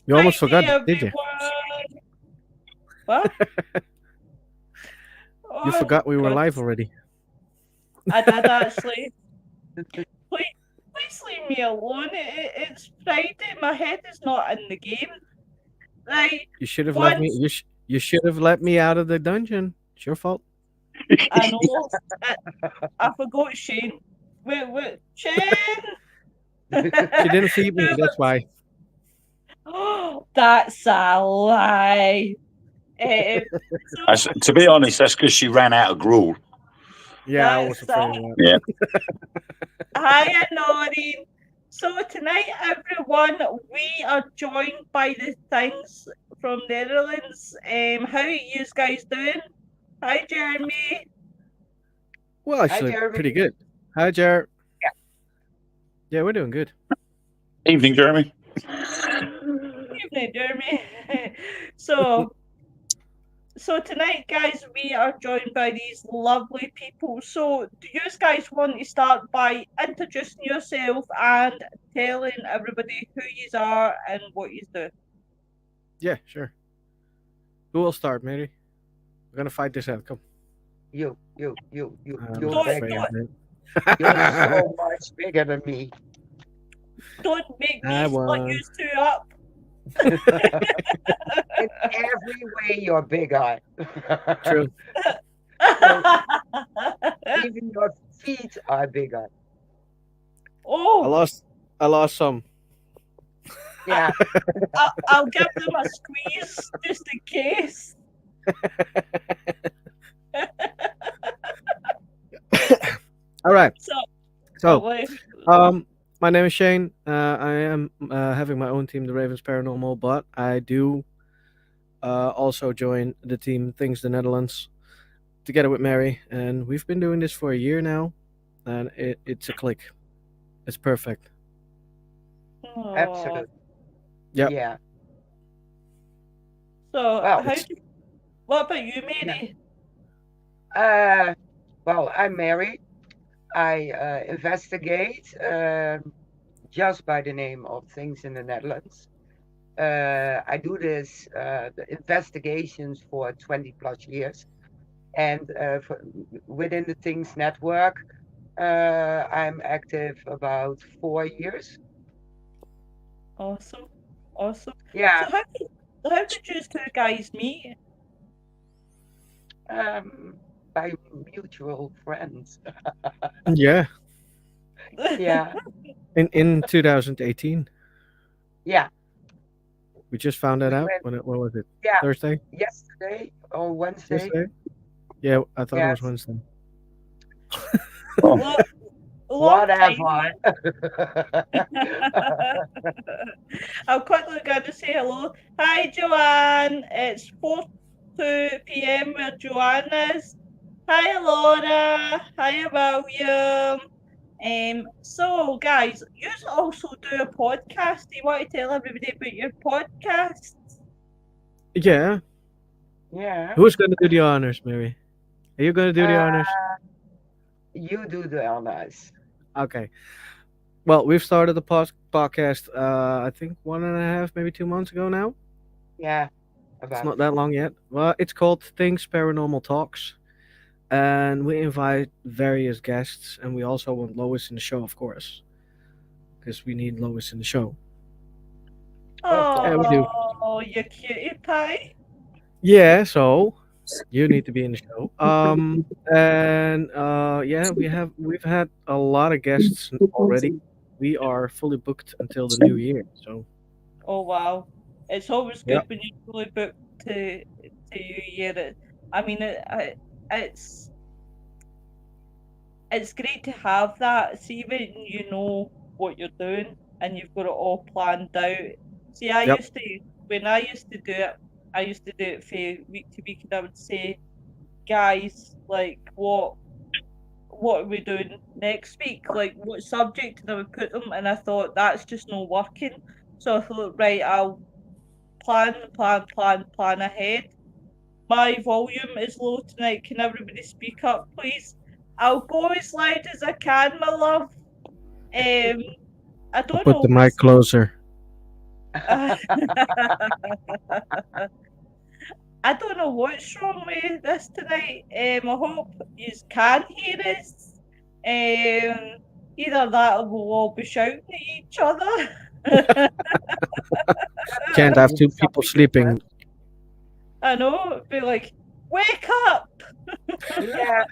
You almost Friday, forgot, did you? everyone. What? You Oh, forgot we were God. live already. I did actually. Please, please leave me alone. It's Friday. My head is not in the game. Right. You should have left me. Once You should have let me out of the dungeon. It's your fault. I know, I, I forgot Shane. Wait, Shane. She didn't feed me. Who That's why. was- That's a lie. Um, so To be honest, that's because she ran out of gruel. Yeah, I was that's afraid of that. Yeah. Hi, Noreen. So tonight, everyone, we are joined by the things from Netherlands. How are you guys doing? Hi, Jeremy. Well, Hi, actually, Jeremy. pretty good. Hi, Jared. Yeah, we're doing good. Evening, Jeremy. Evening, Jeremy. so, so tonight, guys, we are joined by these lovely people. So, do you guys want to start by introducing yourself and telling everybody who you are and what you do? Yeah, sure. Who will start, Mary? We're gonna fight this out. Come. You, I'm you're not Don't, afraid bigger. of don't, You're it. so much bigger than me. don't make me I split you won. two up. In every way, you're bigger. True. So even your feet are bigger. I oh, lost. I lost some. I, Yeah. I'll give them a squeeze just in case. All right. So, So, lovely. um, my name is Shane. I am having my own team, the Ravens Paranormal, but I do also join the team Things the Netherlands together with Mary, and we've been doing this for a year now, and it's a click. It's perfect. Oh, Absolutely. Yep. Yeah. so Well, how? It's What about you, yeah. Mary? Uh, well, I'm married. I investigate just by the name of things in the Netherlands. I do this the investigations for 20 plus years. And within the Things Network, I'm active about 4 years. Awesome, awesome. Yeah, So how did you two guys meet? by mutual friends. yeah. Yeah, In 2018, yeah. we just found that We out. went, When was it? yeah, Thursday. yesterday or Wednesday. Yesterday. Yeah, I thought it was Yes, Wednesday. Oh, Lo- Long time. whatever. I'm quickly going to say hello. Hi, Joanne. It's 4:02 p.m. where Joanne is. Hi, Laura. Hi, William. So guys, you also do a podcast. Do you want to tell everybody about your podcast? Yeah. Yeah, Who's gonna do the honors, Mary? Are you gonna do the uh, honors? you do the honors. Okay. Well, we've started the podcast. I think 1.5, maybe 2 months ago now. Yeah, It's about. not that long yet. Well, it's called Things Paranormal Talks, and we invite various guests, and we also want Lois in the show, of course, because we need Lois in the show. Of Yeah, we course. do. Oh, you cutie pie. Yeah, so you need to be in the show. And yeah, we've had a lot of guests already. We are fully booked until the new year. So Oh wow. It's always yeah, good when you fully book to you hear it. I mean it's it's great to have that. See when you know what you're doing and you've got it all planned out. See yep. when I used to do it, I used to do it for week to week and I would say, guys, like what are we doing next week? Like what subject? And I would put them and I thought that's just not working. So I thought, right, I'll plan ahead. My volume is low tonight. Can everybody speak up, please? I'll go as loud as I can, my love. Um, I I'll don't put the know. mic closer. Uh, I don't know what's wrong with this tonight. I hope you can hear us. Either that or we'll all be shouting at each other. Can't have Maybe two people something different. sleeping. I know, it'd be like, wake up! Yeah,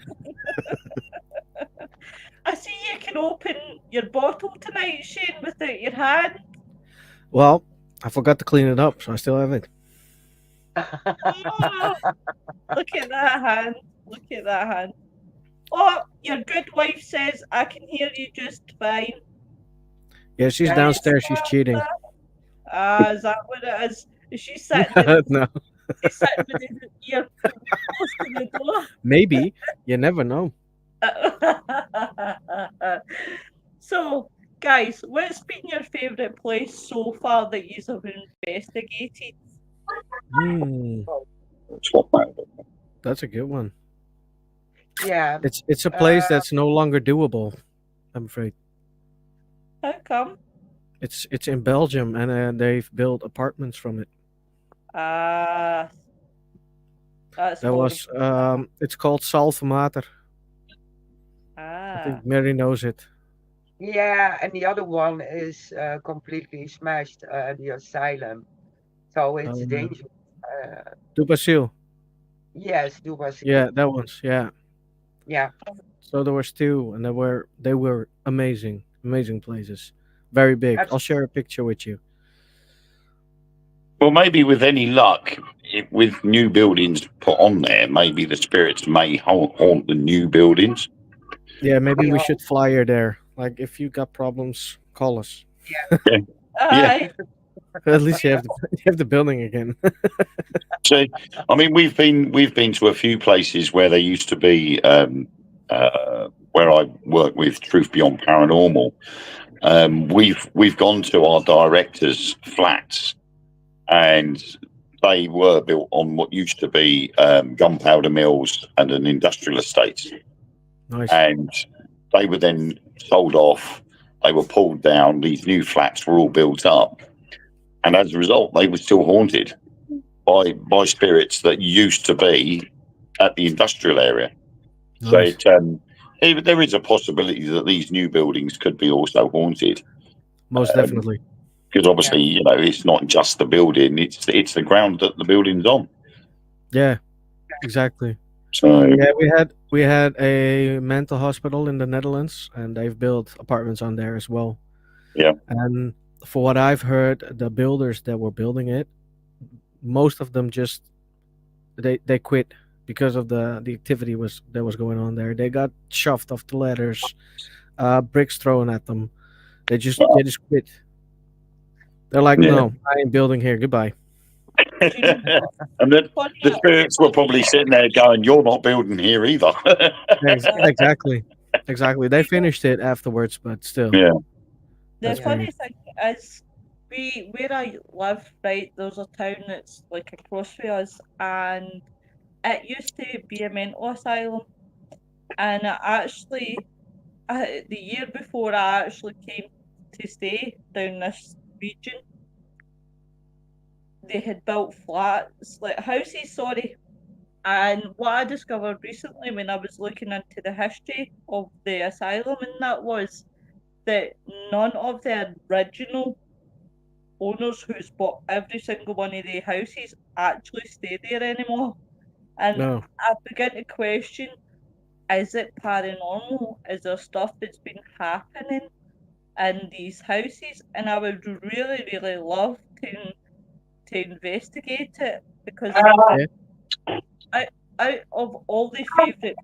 I see you can open your bottle tonight, Shane, without your hand. Well, I forgot to clean it up, so I still have it. Oh, look at that hand. Look at that hand. Oh, your good wife says I can hear you just fine. Yeah, she's Yes, downstairs. She's cheating. Martha. Ah, is that what it is? Is she sitting in No, she's sitting with the ear close to the door? maybe. You never know. So, guys, what's been your favourite place so far that you have investigated? Hmm, Swap that. that's a good one. yeah. It's a place Uh, that's no longer doable. I'm afraid. How come? It's in Belgium, and they've built apartments from it. Ah, that's That horrible. was it's called Salfmater. I Ah, think Mary knows it. yeah, and the other one is completely smashed, the asylum. So it's Um, dangerous. Uh, Dubasil. yes, do was Yeah, that one's yeah. Yeah, So there was two, and they were amazing, amazing places. Very big. I'll absolutely. share a picture with you. Well, maybe with any luck, with new buildings put on there, maybe the spirits may haunt the new buildings. Yeah, maybe We we hope. should flyer there. Like, if you got problems, call us. Yeah, yeah. aye. At least you have the you have the building again. So, I mean, we've been to a few places where there used to be where I work with Truth Beyond Paranormal. We've gone to our directors' flats, and they were built on what used to be gunpowder mills and an industrial estate, Nice. and they were then sold off. They were pulled down. These new flats were all built up, and as a result, they were still haunted by spirits that used to be at the industrial area. So Nice. there is a possibility that these new buildings could be also haunted, Most definitely. because Yeah, obviously it's not just the building; it's the ground that the building's on. Yeah, exactly. So Yeah, we had a mental hospital in the Netherlands, and they've built apartments on there as well. yeah, And for what I've heard, the builders that were building it, most of them just they quit because of the activity was going on there. They got shoved off the ladders, bricks thrown at them. They just quit. They're like, yeah. no, I ain't building here. Goodbye. Do you know what's And then funny? the spirits were probably sitting there going, "You're not building here either." Exactly, exactly. They finished it afterwards, but still, Yeah, The that's yeah, funny weird. thing is, where I live, right, there's a town that's like across from us, and it used to be a mental asylum. And the year before I actually came to stay down this region, they had built flats, like houses, sorry. And what I discovered recently when I was looking into the history of the asylum and that was that none of the original owners who's bought every single one of the houses actually stay there anymore. And No, I began to question, is it paranormal? Is there stuff that's been happening in these houses? And I would really, really love to investigate it because yeah, out, out of all the favourite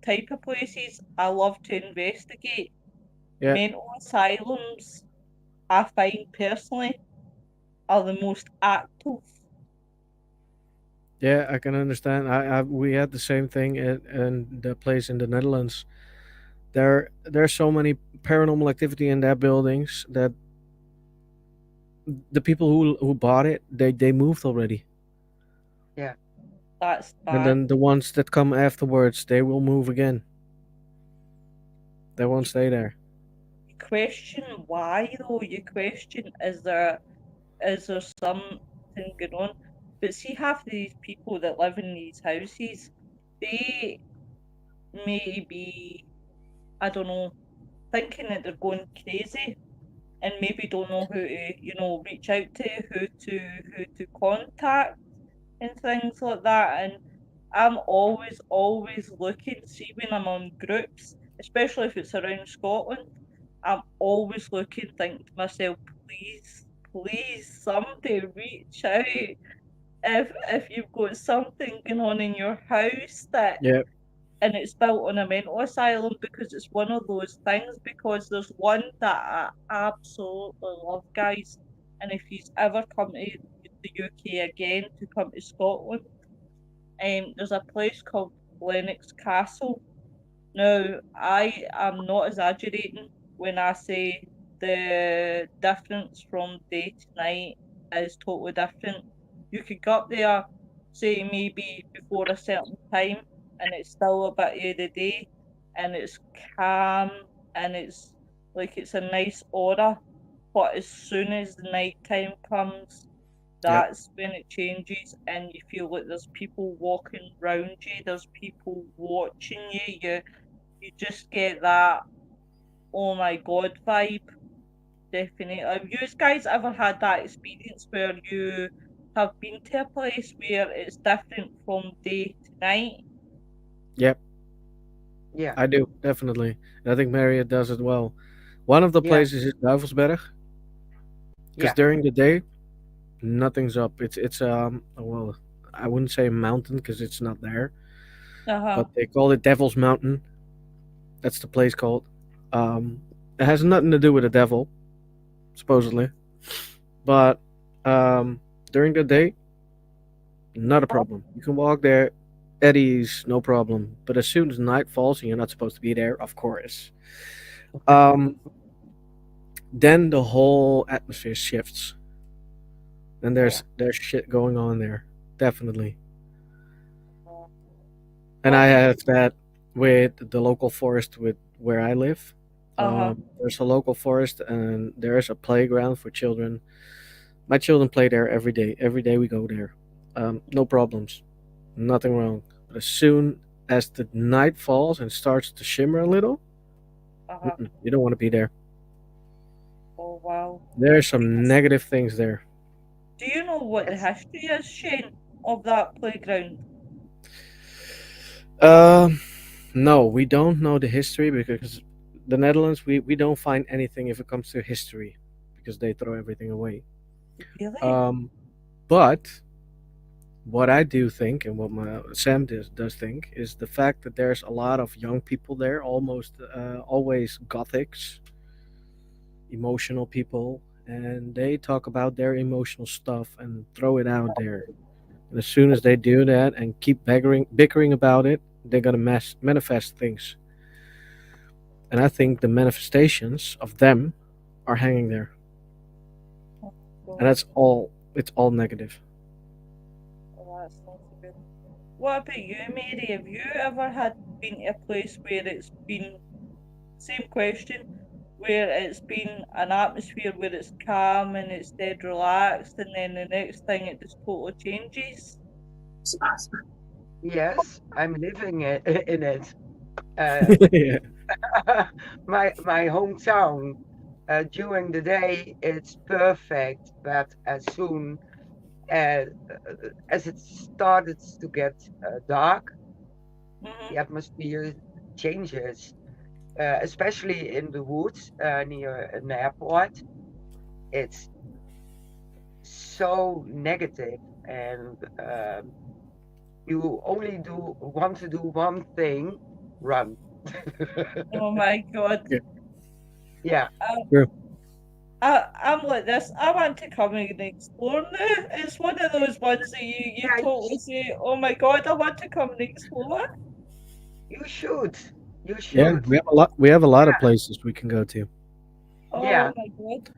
type of places I love to investigate, yeah, mental asylums, I find personally, are the most active. yeah. I can understand. We had the same thing in the place in the Netherlands. There's so many paranormal activity in their buildings that the people who bought it, they moved already, yeah. That's and bad. then the ones that come afterwards, they will move again. They won't stay there. You question why though. You question, is there is there something going on? But see, half of these people that live in these houses, they may be, I don't know, thinking that they're going crazy and maybe don't know who to, reach out to, who to contact and things like that. And I'm always looking, see when I'm on groups, especially if it's around Scotland, I'm always looking, thinking to myself, please, somebody reach out if you've got something going on in your house that Yeah, and it's built on a mental asylum, because it's one of those things, because there's one that I absolutely love, guys, and if he's ever come to the UK again, to come to Scotland, there's a place called Lennox Castle. Now, I am not exaggerating when I say the difference from day to night is totally different. You could go up there, say maybe before a certain time, and it's still a bit of the day, and it's calm, and it's like it's a nice aura. But as soon as the night time comes, yep, that's when it changes, and you feel like there's people walking around you, there's people watching you just get that oh my god vibe. Definitely. Have you guys ever had that experience where you have been to a place where it's different from day to night? yep. Yeah, I do definitely. And I think Marriott does as well. One of the yeah, places is Duivelsberg, because yeah, during the day nothing's up. It's well, I wouldn't say a mountain because it's not there, Uh-huh. but they call it Devil's Mountain. That's the place called. Um, it has nothing to do with the devil, supposedly, but um, during the day, not a problem. You can walk there at ease, no problem. But as soon as night falls and you're not supposed to be there, of course, um, then the whole atmosphere shifts. And yeah, there's shit going on there, definitely. And What I about have you? that with the local forest with where I live. Uh-huh. There's a local forest and there's a playground for children. My children play there every day. Every day we go there. No problems, nothing wrong. But as soon as the night falls and starts to shimmer a little, Uh-huh. you don't want to be there. Oh wow. There's some negative things there. Do you know what the it's history is, Shane, of that playground? Um, no, we don't know the history because the Netherlands, we don't find anything if it comes to history because they throw everything away. Really? Um, but what I do think and what my Sam does think is the fact that there's a lot of young people there, almost always gothics, emotional people, and they talk about their emotional stuff and throw it out there. And as soon as they do that and keep bickering about it, they're gonna manifest things. And I think the manifestations of them are hanging there, Oh and god. that's all. It's all negative. Oh, that's not so good. What about you, Mary? Have you ever had been to a place where it's been same question, where it's been an atmosphere where it's calm and it's dead relaxed, and then the next thing it just totally changes? yes. I'm living in it. Uh, Yeah, my hometown. During the day, it's perfect, but as soon as as it started to get dark, the Mm-hmm. atmosphere changes. Especially in the woods near an airport. It's so negative, and you only do want to do one thing: run. Oh my god. yeah, Yeah, true. I'm like this. I want to come and explore now. It's one of those ones that you yeah, totally say, "Oh my god, I want to come and explore." you should. You Yeah, should. we have a lot. We have a lot of places we can go to. Oh Yeah, my god.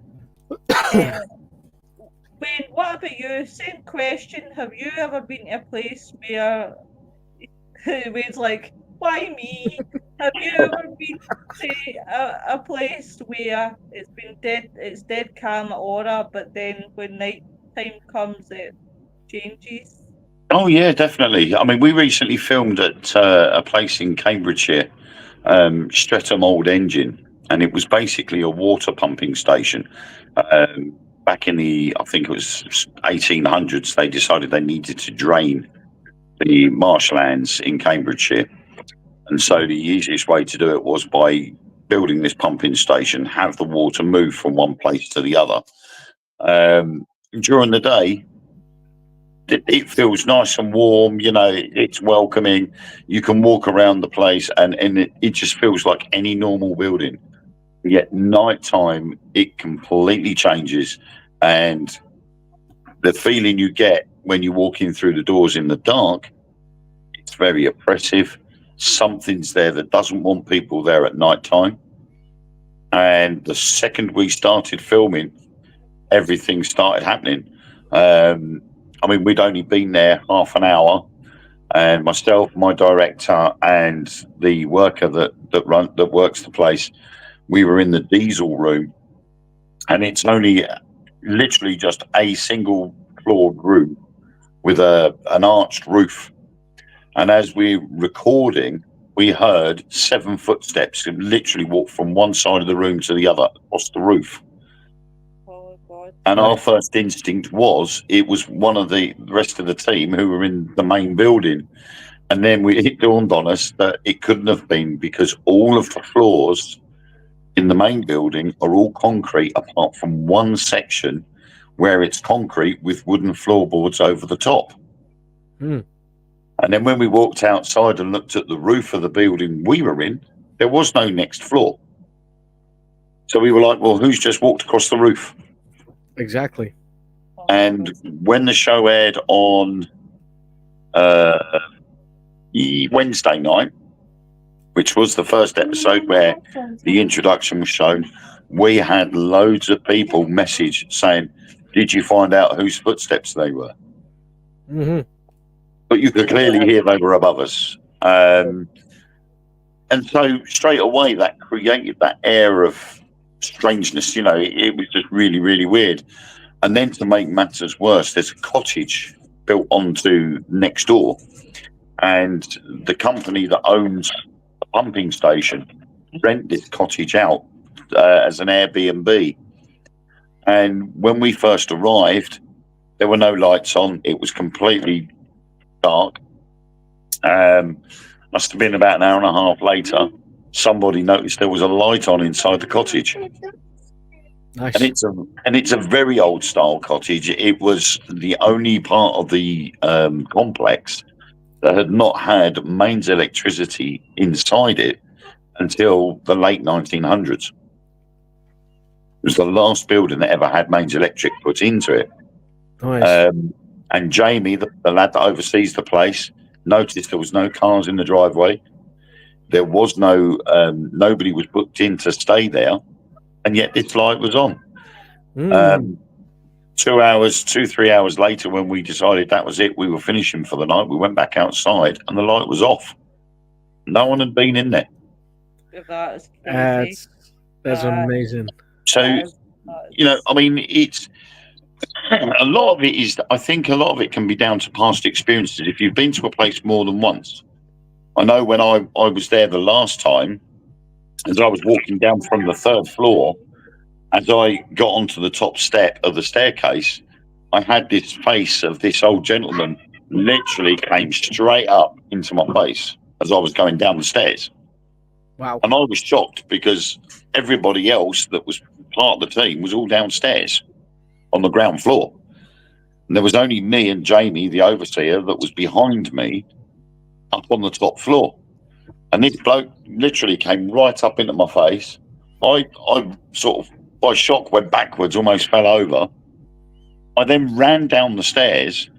Uh, Wayne, what about you? Same question. Have you ever been to a place where Wayne's like, "Why me?" Have you ever been to a place where it's dead calm aura, but then when night time comes, it changes? Oh yeah, definitely. I mean, we recently filmed at a place in Cambridgeshire, Streatham Old Engine, and it was basically a water pumping station. Back in the, I think it was 1800s, they decided they needed to drain the marshlands in Cambridgeshire, and so the easiest way to do it was by building this pumping station, have the water move from one place to the other. During the day, it feels nice and warm. You know, it's welcoming. You can walk around the place, and it just feels like any normal building. Yet nighttime, it completely changes, and the feeling you get when you walk in through the doors in the dark, it's very oppressive. Something's there that doesn't want people there at nighttime. And the second we started filming, everything started happening. I mean, we'd only been there half an hour, and myself, my director, and the worker that works the place, we were in the diesel room, and it's only literally just a single floored room with an arched roof. And as we're recording, we heard 7 footsteps and literally walked from one side of the room to the other across the roof. Oh God. And Right. our first instinct was it was one of the rest of the team who were in the main building. And then it dawned on us that it couldn't have been, because all of the floors in the main building are all concrete apart from one section where it's concrete with wooden floorboards over the top. Hmm. And then when we walked outside and looked at the roof of the building we were in, there was no next floor. So we were like, well, who's just walked across the roof? Exactly. Oh, And when the show aired on Wednesday night, which was the first episode where the introduction was shown, we had loads of people message saying, did you find out whose footsteps they were? Hmm. But you could clearly hear they were above us. And so straight away that created that air of strangeness. You know, it was just really, really weird. And then to make matters worse, there's a cottage built onto next door, and the company that owns the pumping station rent this cottage out as an Airbnb. And when we first arrived, there were no lights on. It was completely dark. Must have been about an hour and a half later, somebody noticed there was a light on inside the cottage. Nice. And it's a very old style cottage. It was the only part of the complex that had not had mains electricity inside it until the late 1900s. It was the last building that ever had mains electric put into it. Nice. And Jamie, the lad that oversees the place, noticed there was no cars in the driveway. There was nobody was booked in to stay there, and yet this light was on. Mm. 3 hours later, when we decided that was it, we were finishing for the night, we went back outside and the light was off. No one had been in there. that is crazy. That's amazing. So, you know, I mean, it's a lot of it is, I think a lot of it can be down to past experiences. If you've been to a place more than once, I know when I was there the last time, as I was walking down from the 3rd floor, as I got onto the top step of the staircase, I had this face of this old gentleman literally came straight up into my face as I was going down the stairs. Wow. And I was shocked because everybody else that was part of the team was all downstairs on the ground floor. And there was only me and Jamie, the overseer, that was behind me up on the top floor. And this bloke literally came right up into my face. I sort of, by shock, went backwards, almost fell over. I then ran down the stairs,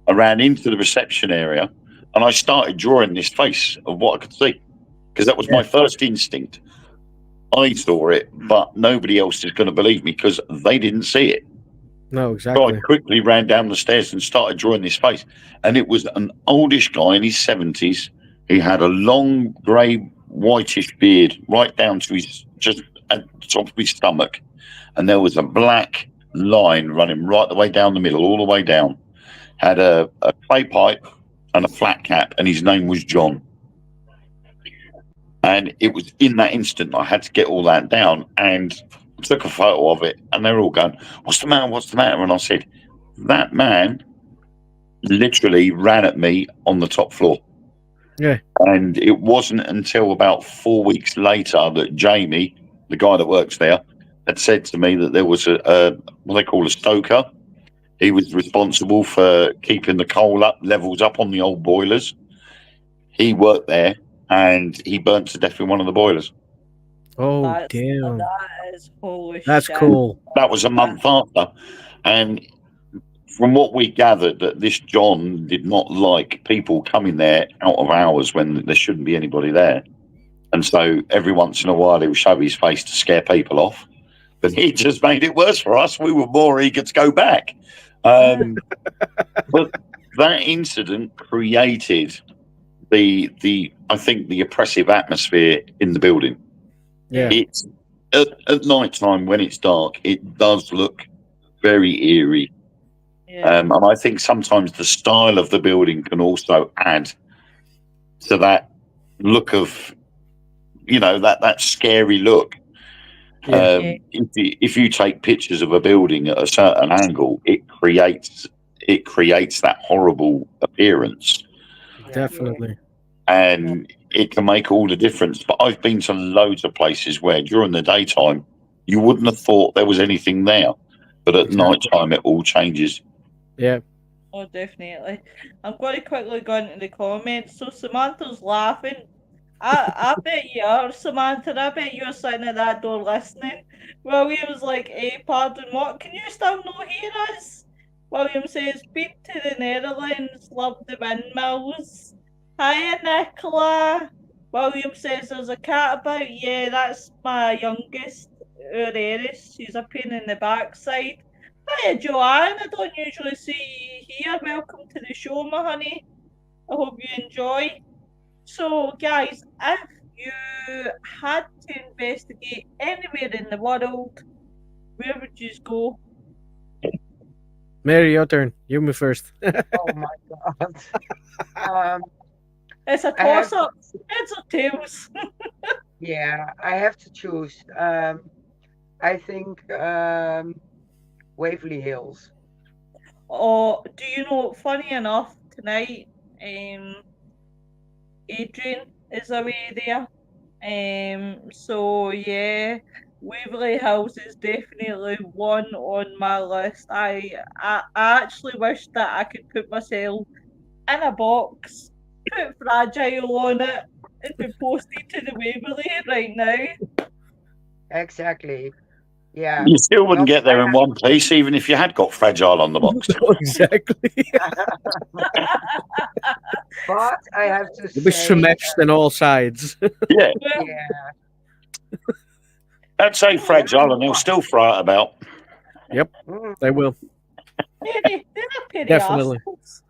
I ran into the reception area, and I started drawing this face of what I could see, because that was my first instinct. I saw it, but nobody else is going to believe me because they didn't see it. No, So exactly. I quickly ran down the stairs and started drawing this face. And it was an oldish guy in his 70s. He had a long grey whitish beard right down to his just at the top of his stomach, and there was a black line running right the way down the middle, all the way down. Had a clay pipe and a flat cap, and his name was John. And it was in that instant I had to get all that down and took a photo of it, and they're all going, "What's the matter? What's the matter?" And I said, "That man literally ran at me on the top floor." Yeah. And it wasn't until about 4 weeks later that Jamie, the guy that works there, had said to me that there was a what they call a stoker. He was responsible for keeping the coal levels up on the old boilers. He worked there, and he burnt to death in one of the boilers. Oh, That damn. is holy That's shit. cool. That was a month after. And from what we gathered, that this John did not like people coming there out of hours when there shouldn't be anybody there. And so every once in a while he would show his face to scare people off. But he just made it worse for us. We were more eager to go back. But that incident created the I think the oppressive atmosphere in the building. Yeah. It's at night time when it's dark, it does look very eerie. Yeah. And I think sometimes the style of the building can also add to that look of, that scary look. Yeah. If you take pictures of a building at a certain angle, it creates that horrible appearance, Definitely. and it can make all the difference. But I've been to loads of places where during the daytime you wouldn't have thought there was anything there, but at Exactly. night time it all changes. Yeah. Oh, definitely. I'm going to quickly go into the comments. So Samantha's laughing. I bet you are, Samantha. I bet you're sitting at that door listening. William's like, pardon what? Can you still not hear us? William says, beat to the Netherlands, love the windmills. Hiya, Nicola. William says, there's a cat about. Yeah, that's my youngest, Eris. She's a pain in the backside. Hiya, Joanne. I don't usually see you here. Welcome to the show, my honey. I hope you enjoy. So, guys, if you had to investigate anywhere in the world, where would you go? Mary, your turn. You me first. Oh my God. It's a I have toss up. Heads or tails? Yeah, I have to choose. I think Waverly Hills. Or do you know, funny enough, tonight, Adrian is away there. So yeah, Waverley Hills is definitely one on my list. I actually wish that I could put myself in a box, put Fragile on it, and be posted to the Waverley right now. Exactly. Yeah. You still wouldn't Well, get there in one piece, even if you had got Fragile on the box. Exactly. But I have to You'll be say, smashed on all sides. Yeah, Well, yeah. I'd say Fragile, and they'll still fry it about. Mm, They will. they're a pair of Definitely. arseholes.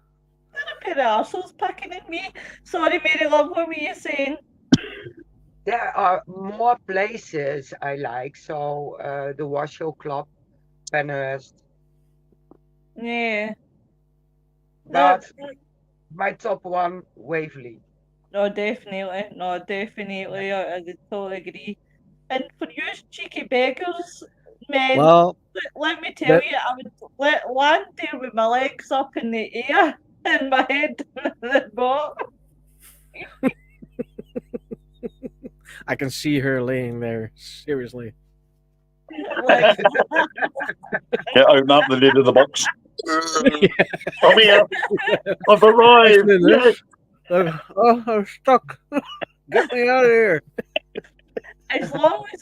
They're a pair of arseholes picking at me. Sorry, Mary Love, what were you saying? There are more places I like. So the Washoe Club, Penhurst. Yeah. But my top one, Waverley. No, definitely. No, definitely. I totally agree. And for you cheeky beggars, men, Well, let me tell that- you, I would land there with my legs up in the air and my head in the bottom. I can see her laying there. Seriously. Like, Yeah, open up the lid of the box. I'm here. I've arrived. Yes. I'm stuck. Get me out of here. as long as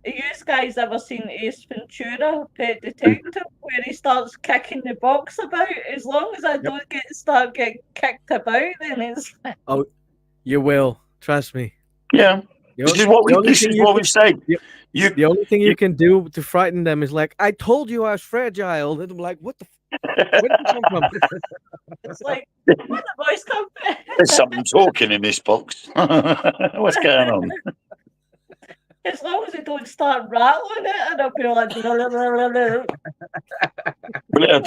you guys ever seen Ace Ventura, Pet Detective, where he starts kicking the box about, as long as I don't start getting kicked about, then it's You will. Trust me. Yeah, The this only- is what the only this thing is you what can- we've said. You, The only thing you can do to frighten them is like, I told you I was fragile. And I'm like, what the? Where did you come from? it's like Where the voice come from? There's something talking in this box. What's going on? As long as they don't start rattling it, and I'll be like, Well,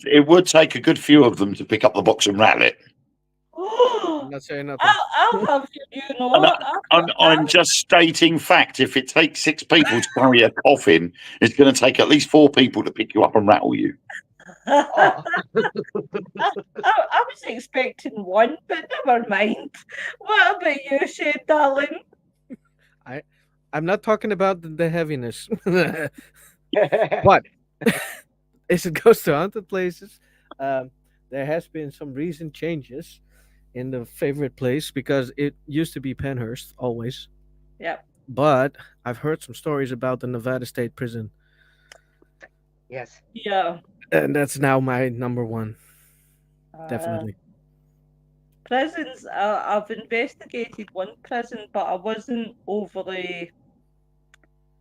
it would take a good few of them to pick up the box and rattle it. I'm not saying nothing. I'll have you know. I'm just stating fact. If it takes 6 people to carry a coffin, it's going to take at least 4 people to pick you up and rattle you. Oh. I was expecting one, but never mind. What about you, Shane, darling? I'm not talking about the heaviness, but as it goes to haunted places, there has been some recent changes in the favorite place because it used to be Penhurst always, Yep. but I've heard some stories about the Nevada State Prison, Yes. Yeah. and that's now my number one. Uh, Definitely. Prisons. I've investigated one prison, but I wasn't overly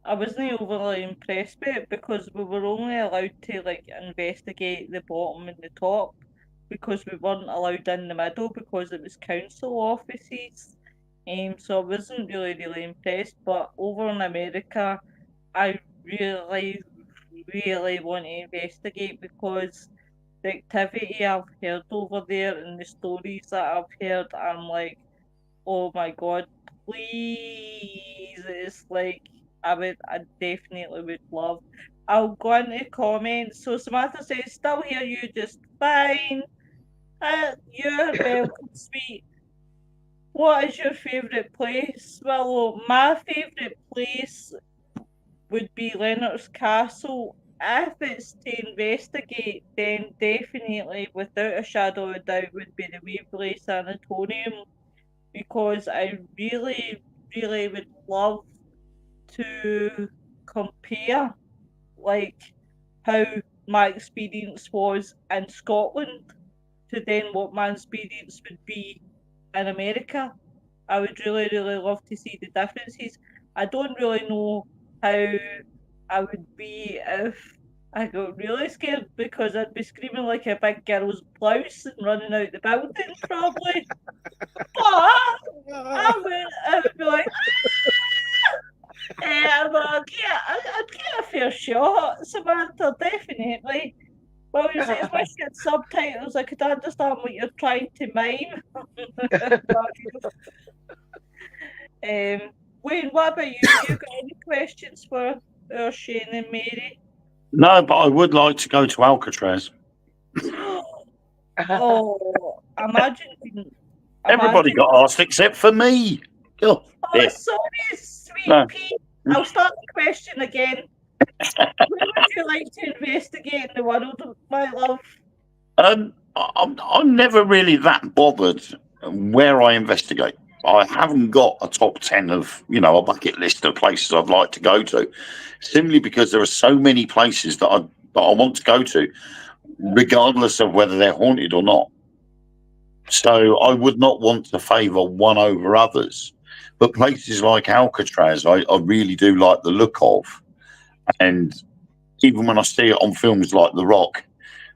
impressed with it because we were only allowed to like investigate the bottom and the top because we weren't allowed in the middle because it was council offices. So I wasn't really impressed. But over in America, I really want to investigate because the activity I've heard over there and the stories that I've heard, I'm like, oh my god, please. It's like I definitely would love. I'll go into comments. So Samantha says, still hear you just fine. You're welcome, sweet. What is your favourite place? Well, my favourite place would be Leonard's Castle. If it's to investigate, then definitely, without a shadow of a doubt, would be the Waverley Sanatorium because I really would love to compare like how my experience was in Scotland to then what my experience would be in America. I would really love to see the differences. I don't really know how I would be if I got really scared because I'd be screaming like a big girl's blouse and running out the building probably. But I would be like, I'd get a fair shot, Samantha, definitely. Well, you say, especially in subtitles, I could understand what you're trying to mime. Wayne, what about you? You got any questions for Shane and Mary? No, but I would like to go to Alcatraz. Oh, Everybody got asked except for me. Oh, Oh, sorry, sweet No. pea. I'll start the question again. Where would you like to investigate in the world, my love? I'm never really that bothered where I investigate. I haven't got a top 10 of, a bucket list of places I'd like to go to, simply because there are so many places that I want to go to, regardless of whether they're haunted or not. So I would not want to favour one over others. But places like Alcatraz, I really do like the look of. And even when I see it on films like The Rock,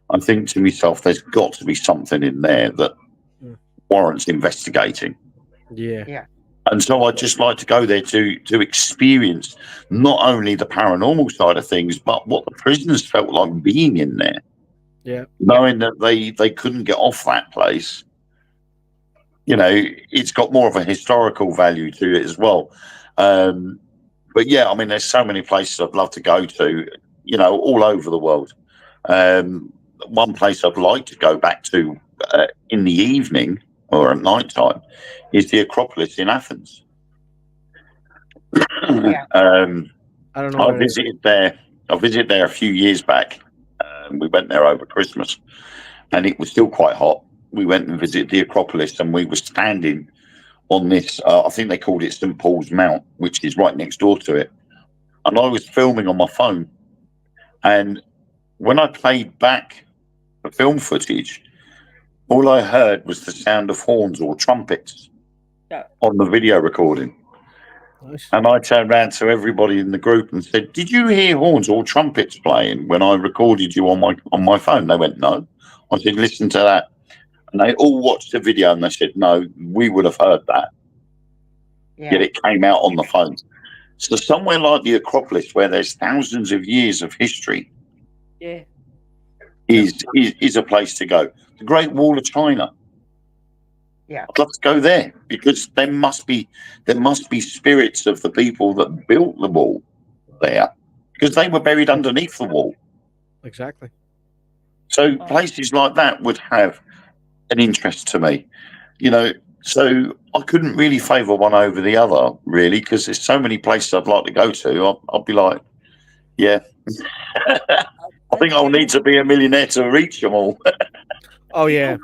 I think to myself, there's got to be something in there that warrants investigating. Yeah. And so I'd just like to go there to experience not only the paranormal side of things, but what the prisoners felt like being in there. Yeah. Knowing that they couldn't get off that place. It's got more of a historical value to it as well. But yeah, I mean, there's so many places I'd love to go to, all over the world. One place I'd like to go back to in the evening or at night time is the Acropolis in Athens. Yeah. I don't know. I visited there a few years back. We went there over Christmas and it was still quite hot. We went and visited the Acropolis and we were standing on this, I think they called it St. Paul's Mount, which is right next door to it. And I was filming on my phone. And when I played back the film footage, all I heard was the sound of horns or trumpets on the video recording. Nice. And I turned around to everybody in the group and said, "Did you hear horns or trumpets playing when I recorded you on my phone?" They went, "No." I said, "Listen to that." And they all watched the video and they said, no, we would have heard that. Yeah. Yet it came out on the phone. So somewhere like the Acropolis, where there's thousands of years of history, Yeah. is a place to go. The Great Wall of China. Yeah. I'd love to go there because there must be spirits of the people that built the wall there, because they were buried underneath the wall. Exactly. So places like that would have an interest to me, you know. So I couldn't really favour one over the other, really, because there's so many places I'd like to go to. I'll be like, yeah, I think I'll need to be a millionaire to reach them all. Oh yeah.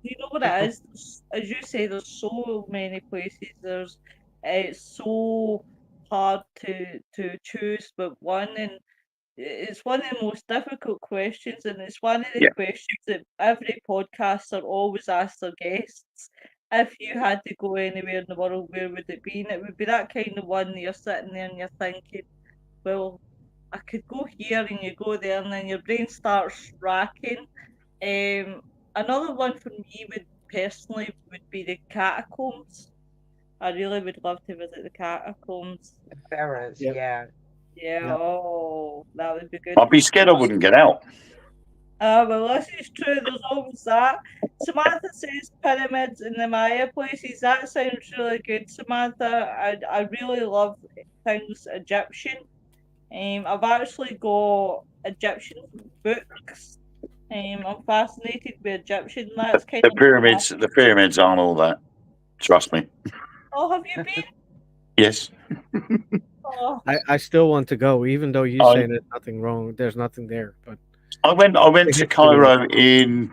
You know what it is? As you say, there's so many places. It's so hard to choose but one, and it's one of the most difficult questions, and it's one of the questions that every podcaster always asks their guests. If you had to go anywhere in the world, where would it be? And it would be that kind of one that you're sitting there and you're thinking, well, I could go here, and you go there, and then your brain starts racking. Another one for me would be the catacombs. I really would love to visit the catacombs. Paris, Yep. yeah. Yeah, oh, that would be good. I'd be scared I wouldn't get out. Well, this is true. There's always that. Samantha says pyramids in the Maya places. That sounds really good, Samantha. I really love things Egyptian. I've actually got Egyptian books. I'm fascinated with Egyptian. That's kind The of pyramids aren't all that. Trust me. Oh, have you been? Yes. Oh, I still want to go, even though you say there's nothing wrong. There's nothing there, but I went to Cairo in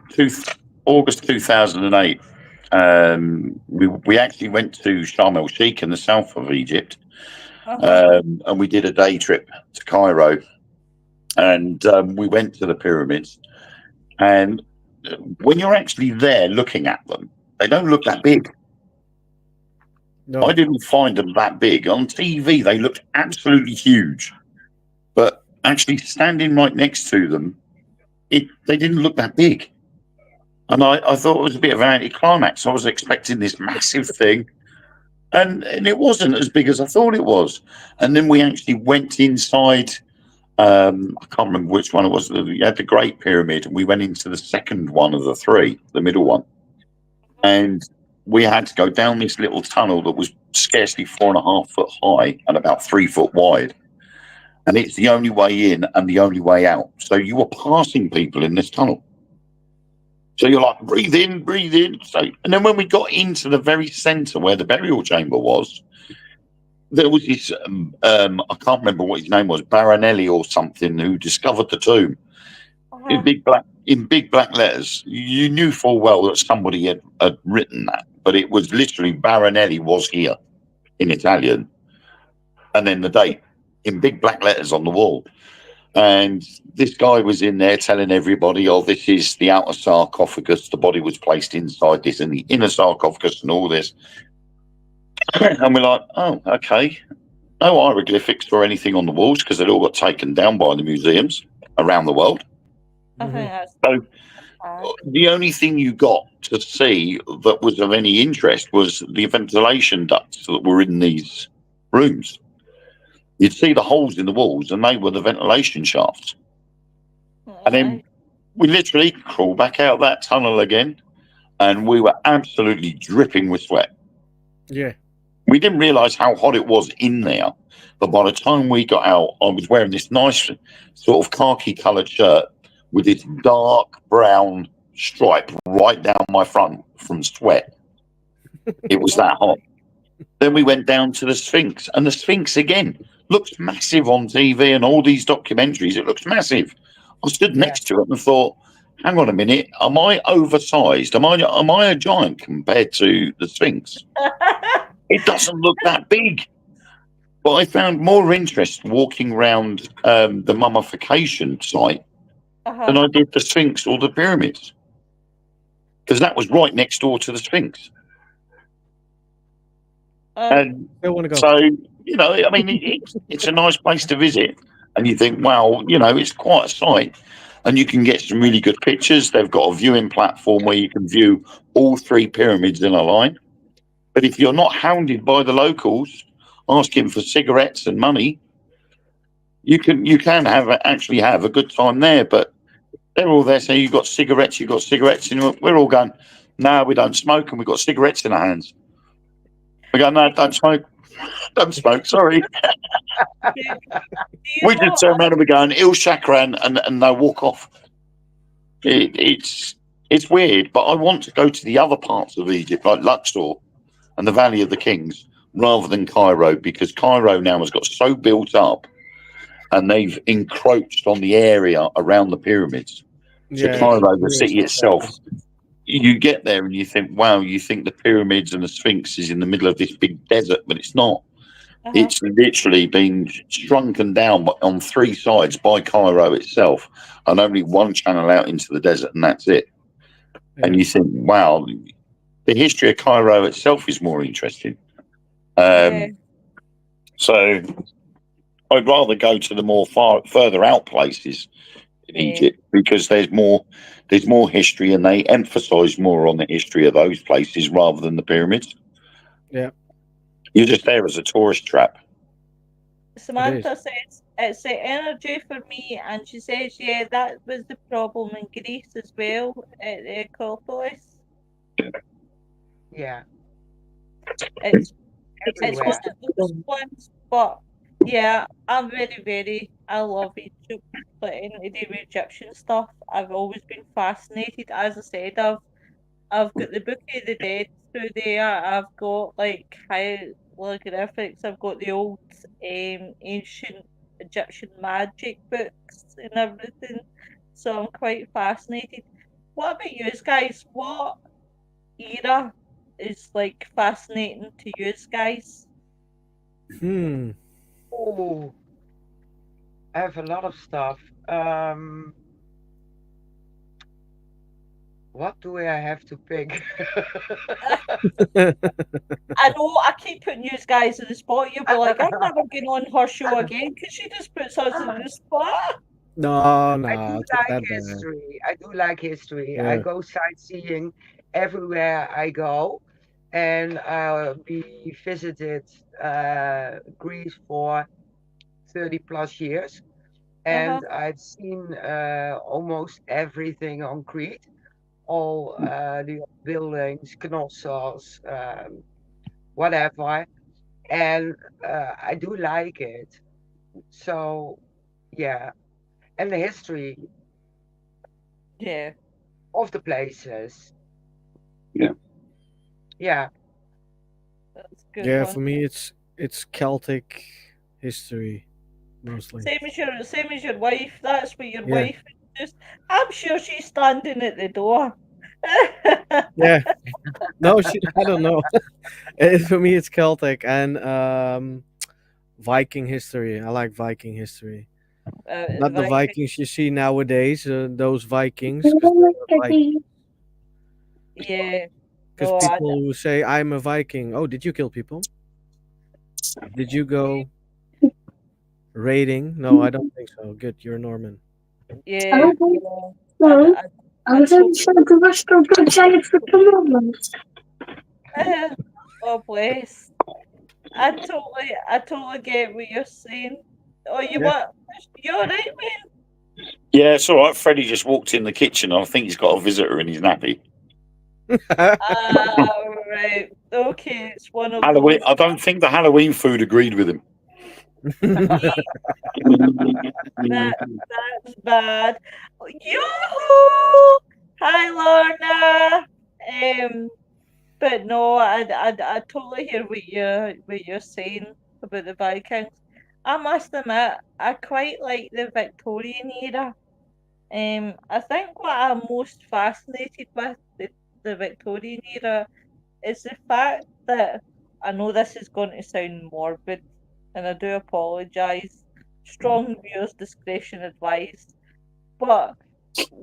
August 2008. We actually went to Sharm el Sheikh in the south of Egypt, and we did a day trip to Cairo, and we went to the pyramids. And when you're actually there looking at them, they don't look that big. no. I didn't find them that big. On TV, they looked absolutely huge, but actually standing right next to them, they didn't look that big. And I thought it was a bit of an anticlimax. I was expecting this massive thing, and it wasn't as big as I thought it was. And then we actually went inside. I can't remember which one it was. We had the Great Pyramid, and we went into the second one of the three, the middle one. And we had to go down this little tunnel that was scarcely 4.5 foot high and about 3 foot wide. And it's the only way in and the only way out. So you were passing people in this tunnel. So you're like, breathe in, breathe in. So, and then when we got into the very center where the burial chamber was, there was this, I can't remember what his name was, Baronelli or something, who discovered the tomb. In big black letters. You knew full well that somebody had written that, but it was literally Baronelli was here in Italian, and then the date in big black letters on the wall. And this guy was in there telling everybody, "Oh, this is the outer sarcophagus. The body was placed inside this, and the inner sarcophagus, and all this." And we're like, "Oh, okay." No hieroglyphics or anything on the walls because they'd all got taken down by the museums around the world. So the only thing you got to see that was of any interest was the ventilation ducts that were in these rooms. You'd see the holes in the walls, and they were the ventilation shafts. And then we literally crawled back out that tunnel again, and we were absolutely dripping with sweat. Yeah. We didn't realise how hot it was in there, but by the time we got out, I was wearing this nice sort of khaki-coloured shirt with this dark brown stripe right down my front from sweat. It was that hot. Then we went down to the Sphinx, and the Sphinx again looks massive on TV and all these documentaries. It looks massive. I stood next to it and thought, hang on a minute, am I oversized? Am I a giant compared to the Sphinx? It doesn't look that big. But I found more interest walking around the mummification site than I did the Sphinx or the pyramids, because that was right next door to the Sphinx. And I want to go. so, you know, I mean, it's a nice place to visit, and you think, wow, you know, it's quite a sight. and you can get some really good pictures. They've got a viewing platform where you can view all three pyramids in a line. But if you're not hounded by the locals asking for cigarettes and money, you can actually have a good time there. But they're all there saying you've got cigarettes, and we're all going, no, we don't smoke, and we've got cigarettes in our hands. We go, no, don't smoke, don't smoke. Sorry, Do you we just know? turn around and we go, and Il Chakran, and they walk off. It's weird, but I want to go to the other parts of Egypt, like Luxor and the Valley of the Kings, rather than Cairo, because Cairo now has got so built up, and they've encroached on the area around the pyramids. So Yeah, it's Cairo, the weird city itself, sometimes. you get there and you think, wow, you think the pyramids and the Sphinx is in the middle of this big desert, but it's not. Uh-huh. It's literally been shrunken down on three sides by Cairo itself, and only one channel out into the desert, and that's it. And Yeah. you think, wow, the history of Cairo itself is more interesting. Yeah. So I'd rather go to the further out places in Yeah. Egypt, because there's more history, and they emphasise more on the history of those places rather than the pyramids. Yeah, You're just there as a tourist trap. it is. Samantha says it's the energy for me, and she says, yeah, that was the problem in Greece as well at the Acropolis. Yeah, It's it's one everywhere. of those ones, but yeah, I'm I love Egypt. But any the Egyptian stuff, I've always been fascinated. As I said, I've got the Book of the Dead through there. I've got like hieroglyphics. I've got the old ancient Egyptian magic books and everything. So I'm quite fascinated. What about you guys? What era is like fascinating to you guys? Hmm. Oh, I have a lot of stuff. Um, what do I have to pick? I know I keep putting you guys in the spot. You'll be like, I'm never going on her show again because she just puts us in the spot. No, I do no, it's not like that bad. history. I do like history. I Yeah. go sightseeing everywhere I go, and we visited Greece for 30 plus years, Uh-huh. and I've seen almost everything on Crete, all the old buildings, Knossos, whatever, and I do like it. So, yeah, and the history Yeah, of the places. Yeah. Yeah, that's a good Yeah, one. for me it's Celtic history mostly. Same as your wife. That's what your Yeah. wife is. Just, I'm sure she's standing at the door. Yeah. No, I don't know. For me it's Celtic and Viking history. I like Viking history. Not the Viking. Vikings you see nowadays, those Vikings, because they're not Vikings. Yeah. Because No, people who say I'm a Viking, oh, did you kill people? Did you go raiding? No, I don't think so. Good, you're Norman. yeah, no. I totally. Oh, bless. I totally get what you're saying. Oh, you Yeah. what? You're right, man. Yeah, it's all right. Freddie just walked in the kitchen. I think he's got a visitor in his nappy. Ah, right. Okay, it's one of Halloween. those. I don't think the Halloween food agreed with him. That that's bad. Yoo-hoo! Hi, Lorna. But no, I totally hear what you're saying about the Vikings. I must admit, I quite like the Victorian era. I think what I'm most fascinated with the Victorian era is the fact that I know this is going to sound morbid, and I do apologise. Strong viewers discretion advised. But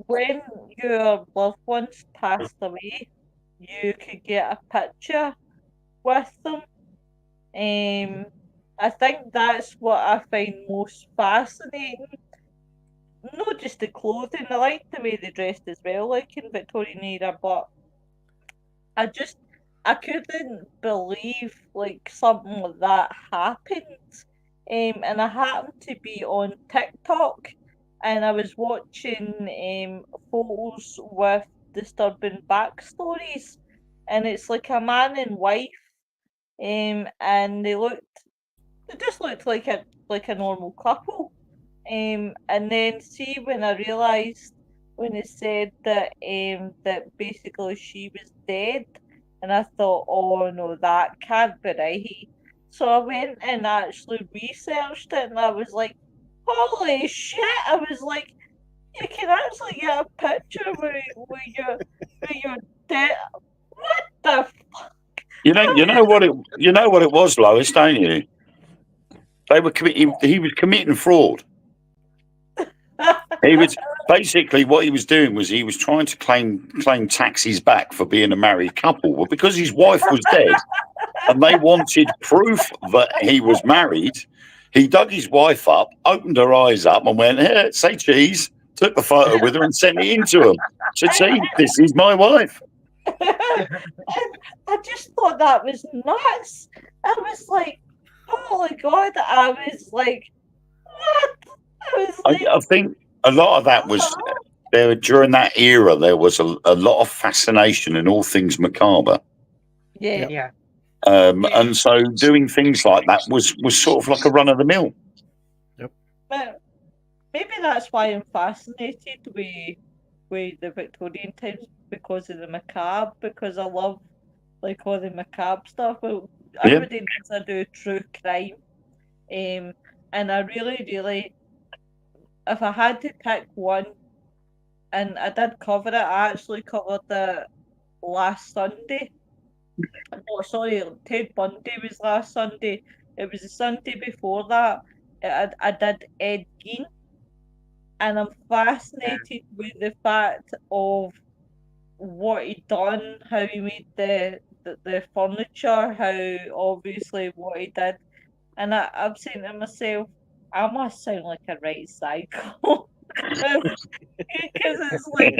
when your loved ones passed away, you could get a picture with them. I think that's what I find most fascinating. not just the clothing. I liked the way they dressed as well, like in Victorian era. But I couldn't believe like something like that happened. And I happened to be on TikTok, and I was watching photos with disturbing backstories, and it's like a man and wife, and they just looked like a normal couple. And then see when I realised when it said that basically she was dead, and I thought, oh no, that can't be right. So I went and actually researched it, and I was like, holy shit! I was like, you can actually get a picture where you're dead. What the? You know what it was, Lois, don't you? They were committing. He was committing fraud. He was basically what he was doing was he was trying to claim taxes back for being a married couple. Well, because his wife was dead, and they wanted proof that he was married. He dug his wife up, opened her eyes up, and went, "Here, say cheese." Took the photo with her and sent it in to him. Said, "See, this is my wife." I just thought that was nuts. I was like, oh my god, I was like, what? I was like, I think a lot of that was there during that era. There was a lot of fascination in all things macabre, yeah. Yeah. and so doing things like that was sort of like a run of the mill. But maybe that's why I'm fascinated with the Victorian times because of the macabre, because I love like all the macabre stuff. Well, Yeah. everybody knows I do true crime. And I really, if I had to pick one, and I did cover it, I actually covered it last Sunday. Oh, sorry, Ted Bundy was last Sunday. It was the Sunday before that. I did Ed Gein, and I'm fascinated with the fact of what he done, how he made the furniture, how obviously what he did. And I'm saying to myself, I must sound like a right psycho. Because it's like,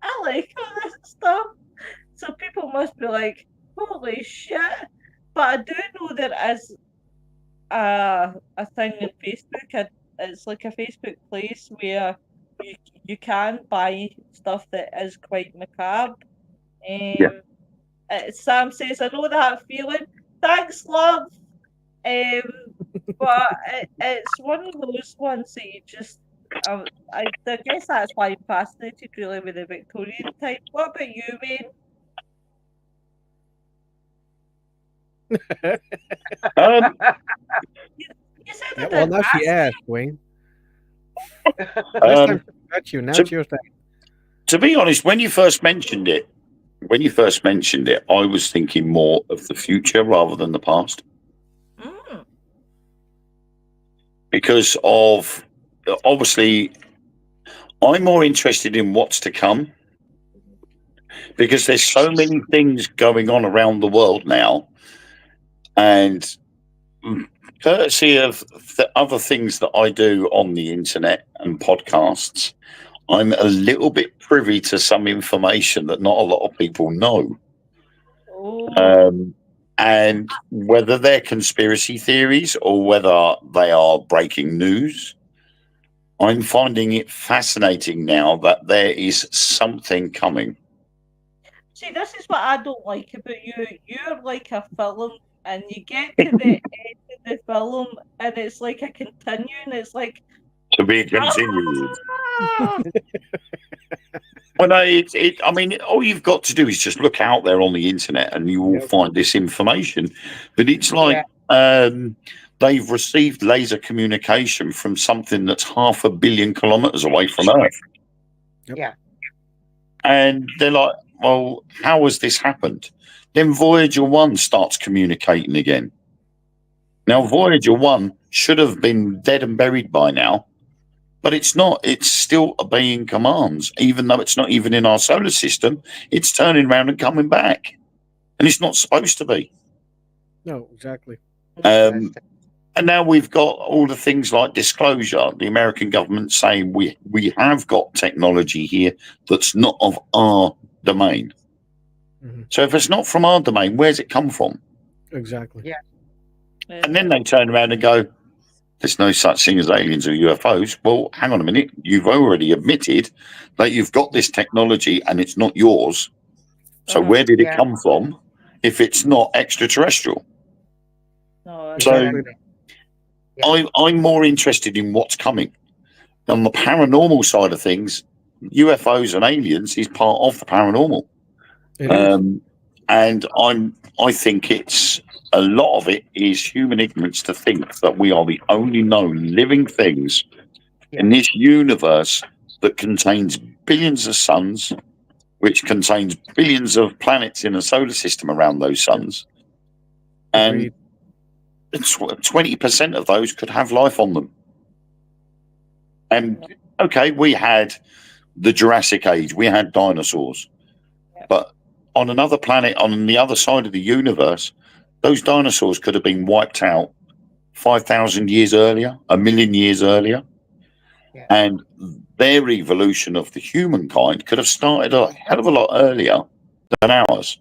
I like all this stuff. So people must be like, holy shit. But I do know there is a thing on Facebook. It's like a Facebook place where you you can buy stuff that is quite macabre. Yeah. Sam says, I know that feeling. Thanks, love. But it's one of those ones that you just. I guess that's why I'm fascinated really with the Victorian time. What about you, Wayne? Um, You said I Yeah, well, didn't now she ask. asked, Wayne. Last time um, she got you, now to, it's your time. to be honest, when you first mentioned it, I was thinking more of the future rather than the past Mm, because of obviously I'm more interested in what's to come because there's so many things going on around the world now, and courtesy of the other things that I do on the internet and podcasts, I'm a little bit privy to some information that not a lot of people know. oh, Um, and whether they're conspiracy theories or whether they are breaking news, I'm finding it fascinating now that there is something coming. see, this is what I don't like about you. You're like a film, and you get to the end of the film, and it's like a continuing. It's like, To be continued. ah! Well, no, I mean, all you've got to do is just look out there on the internet and you will Yep. find this information. But it's like Yeah. they've received laser communication from something that's 500 million kilometers away from Earth. Yep. Yeah. And they're like, well, how has this happened? Then Voyager 1 starts communicating again. Now, Voyager 1 should have been dead and buried by now, but it's not. It's still obeying commands, even though it's not even in our solar system. It's turning around and coming back, and it's not supposed to be. No, exactly. Um, Interesting. And now we've got all the things like disclosure. The American government saying we have got technology here that's not of our domain. Mhm. So if it's not from our domain, where's it come from? Exactly. Yeah. And then they turn around and go, there's no such thing as aliens or UFOs. Well, hang on a minute. You've already admitted that you've got this technology and it's not yours. So where did it Yeah. come from if it's not extraterrestrial? No, So Exactly. Yeah. I'm more interested in what's coming. On the paranormal side of things, UFOs and aliens is part of the paranormal. It is. And I think it's a lot of it is human ignorance to think that we are the only known living things in this universe that contains billions of suns, which contains billions of planets in a solar system around those suns. Agreed. And 20% of those could have life on them. And okay, we had the Jurassic Age, we had dinosaurs, but on another planet, on the other side of the universe, those dinosaurs could have been wiped out 5,000 years earlier, a million years earlier. Yeah. And their evolution of the humankind could have started a hell of a lot earlier than ours,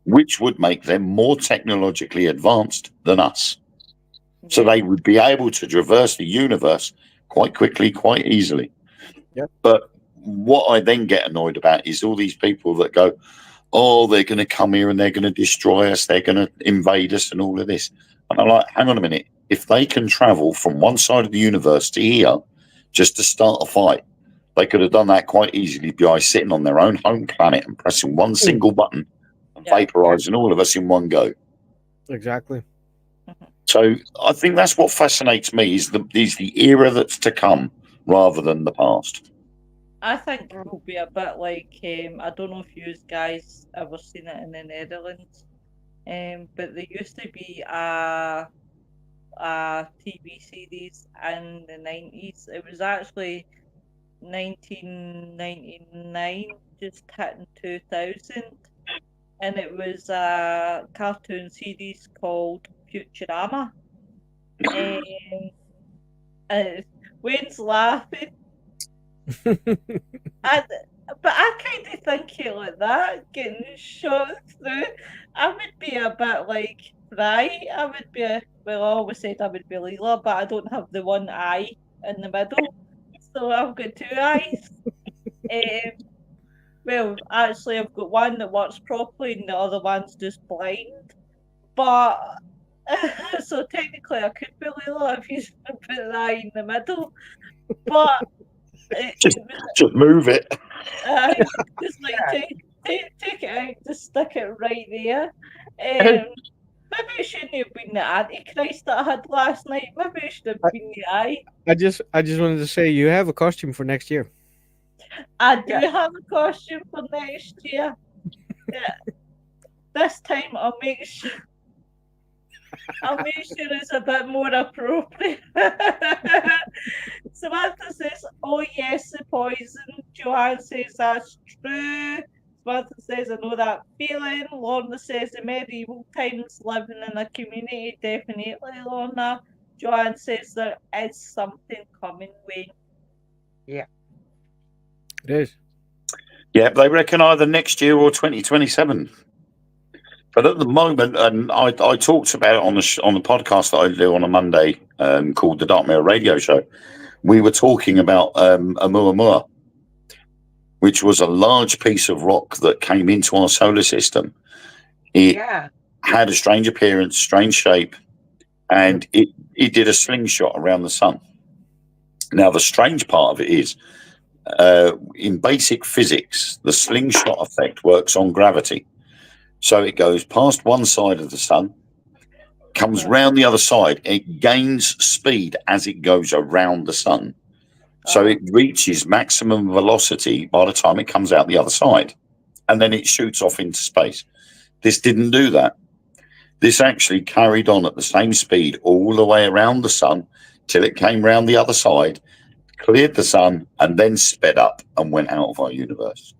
which would make them more technologically advanced than us. So they would be able to traverse the universe quite quickly, quite easily. Yep. But what I then get annoyed about is all these people that go, oh, they're going to come here and they're going to destroy us, they're going to invade us and all of this. And I'm like, hang on a minute. If they can travel from one side of the universe to here just to start a fight, they could have done that quite easily by sitting on their own home planet and pressing one single button and vaporizing all of us in one go. Exactly. So I think that's what fascinates me is the era that's to come rather than the past. I think it will be a bit like I don't know if you guys ever seen it in the Netherlands, but there used to be a TV series in the 90s. It was actually 1999, just hitting 2000, and it was a cartoon series called Futurama. Wayne's laughing. But I kind of think it like that, getting shot through. I would be a bit like Fry. I would be, well, I always said I would be Leela, but I don't have the one eye in the middle. So I've got two eyes. Well, actually, I've got one that works properly and the other one's just blind. But, so technically I could be Leela if you put the eye in the middle. But, Just move it. just like take it out, just stick it right there. Maybe it shouldn't have been the Antichrist that I had last night. Maybe it should have been the eye. I just wanted to say you have a costume for next year. I do have a costume for next year. This time I'll make sure it's a bit more appropriate. Samantha says, oh yes, the poison. Joanne says that's true. Samantha says, I know that feeling. Lorna says, the medieval times living in a community. Definitely, Lorna. Joanne says, there is something coming, Wayne. Yeah. It is. Yeah, they reckon either next year or 2027. But at the moment, and I talked about it on the podcast that I do on a Monday called the Dark Mirror Radio Show. We were talking about Oumuamua, which was a large piece of rock that came into our solar system. It had a strange appearance, strange shape, and it did a slingshot around the sun. Now, the strange part of it is, in basic physics, the slingshot effect works on gravity. So it goes past one side of the sun, comes round the other side. It gains speed as it goes around the sun. So it reaches maximum velocity by the time it comes out the other side. And then it shoots off into space. This didn't do that. This actually carried on at the same speed all the way around the sun till it came round the other side, cleared the sun, and then sped up and went out of our universe.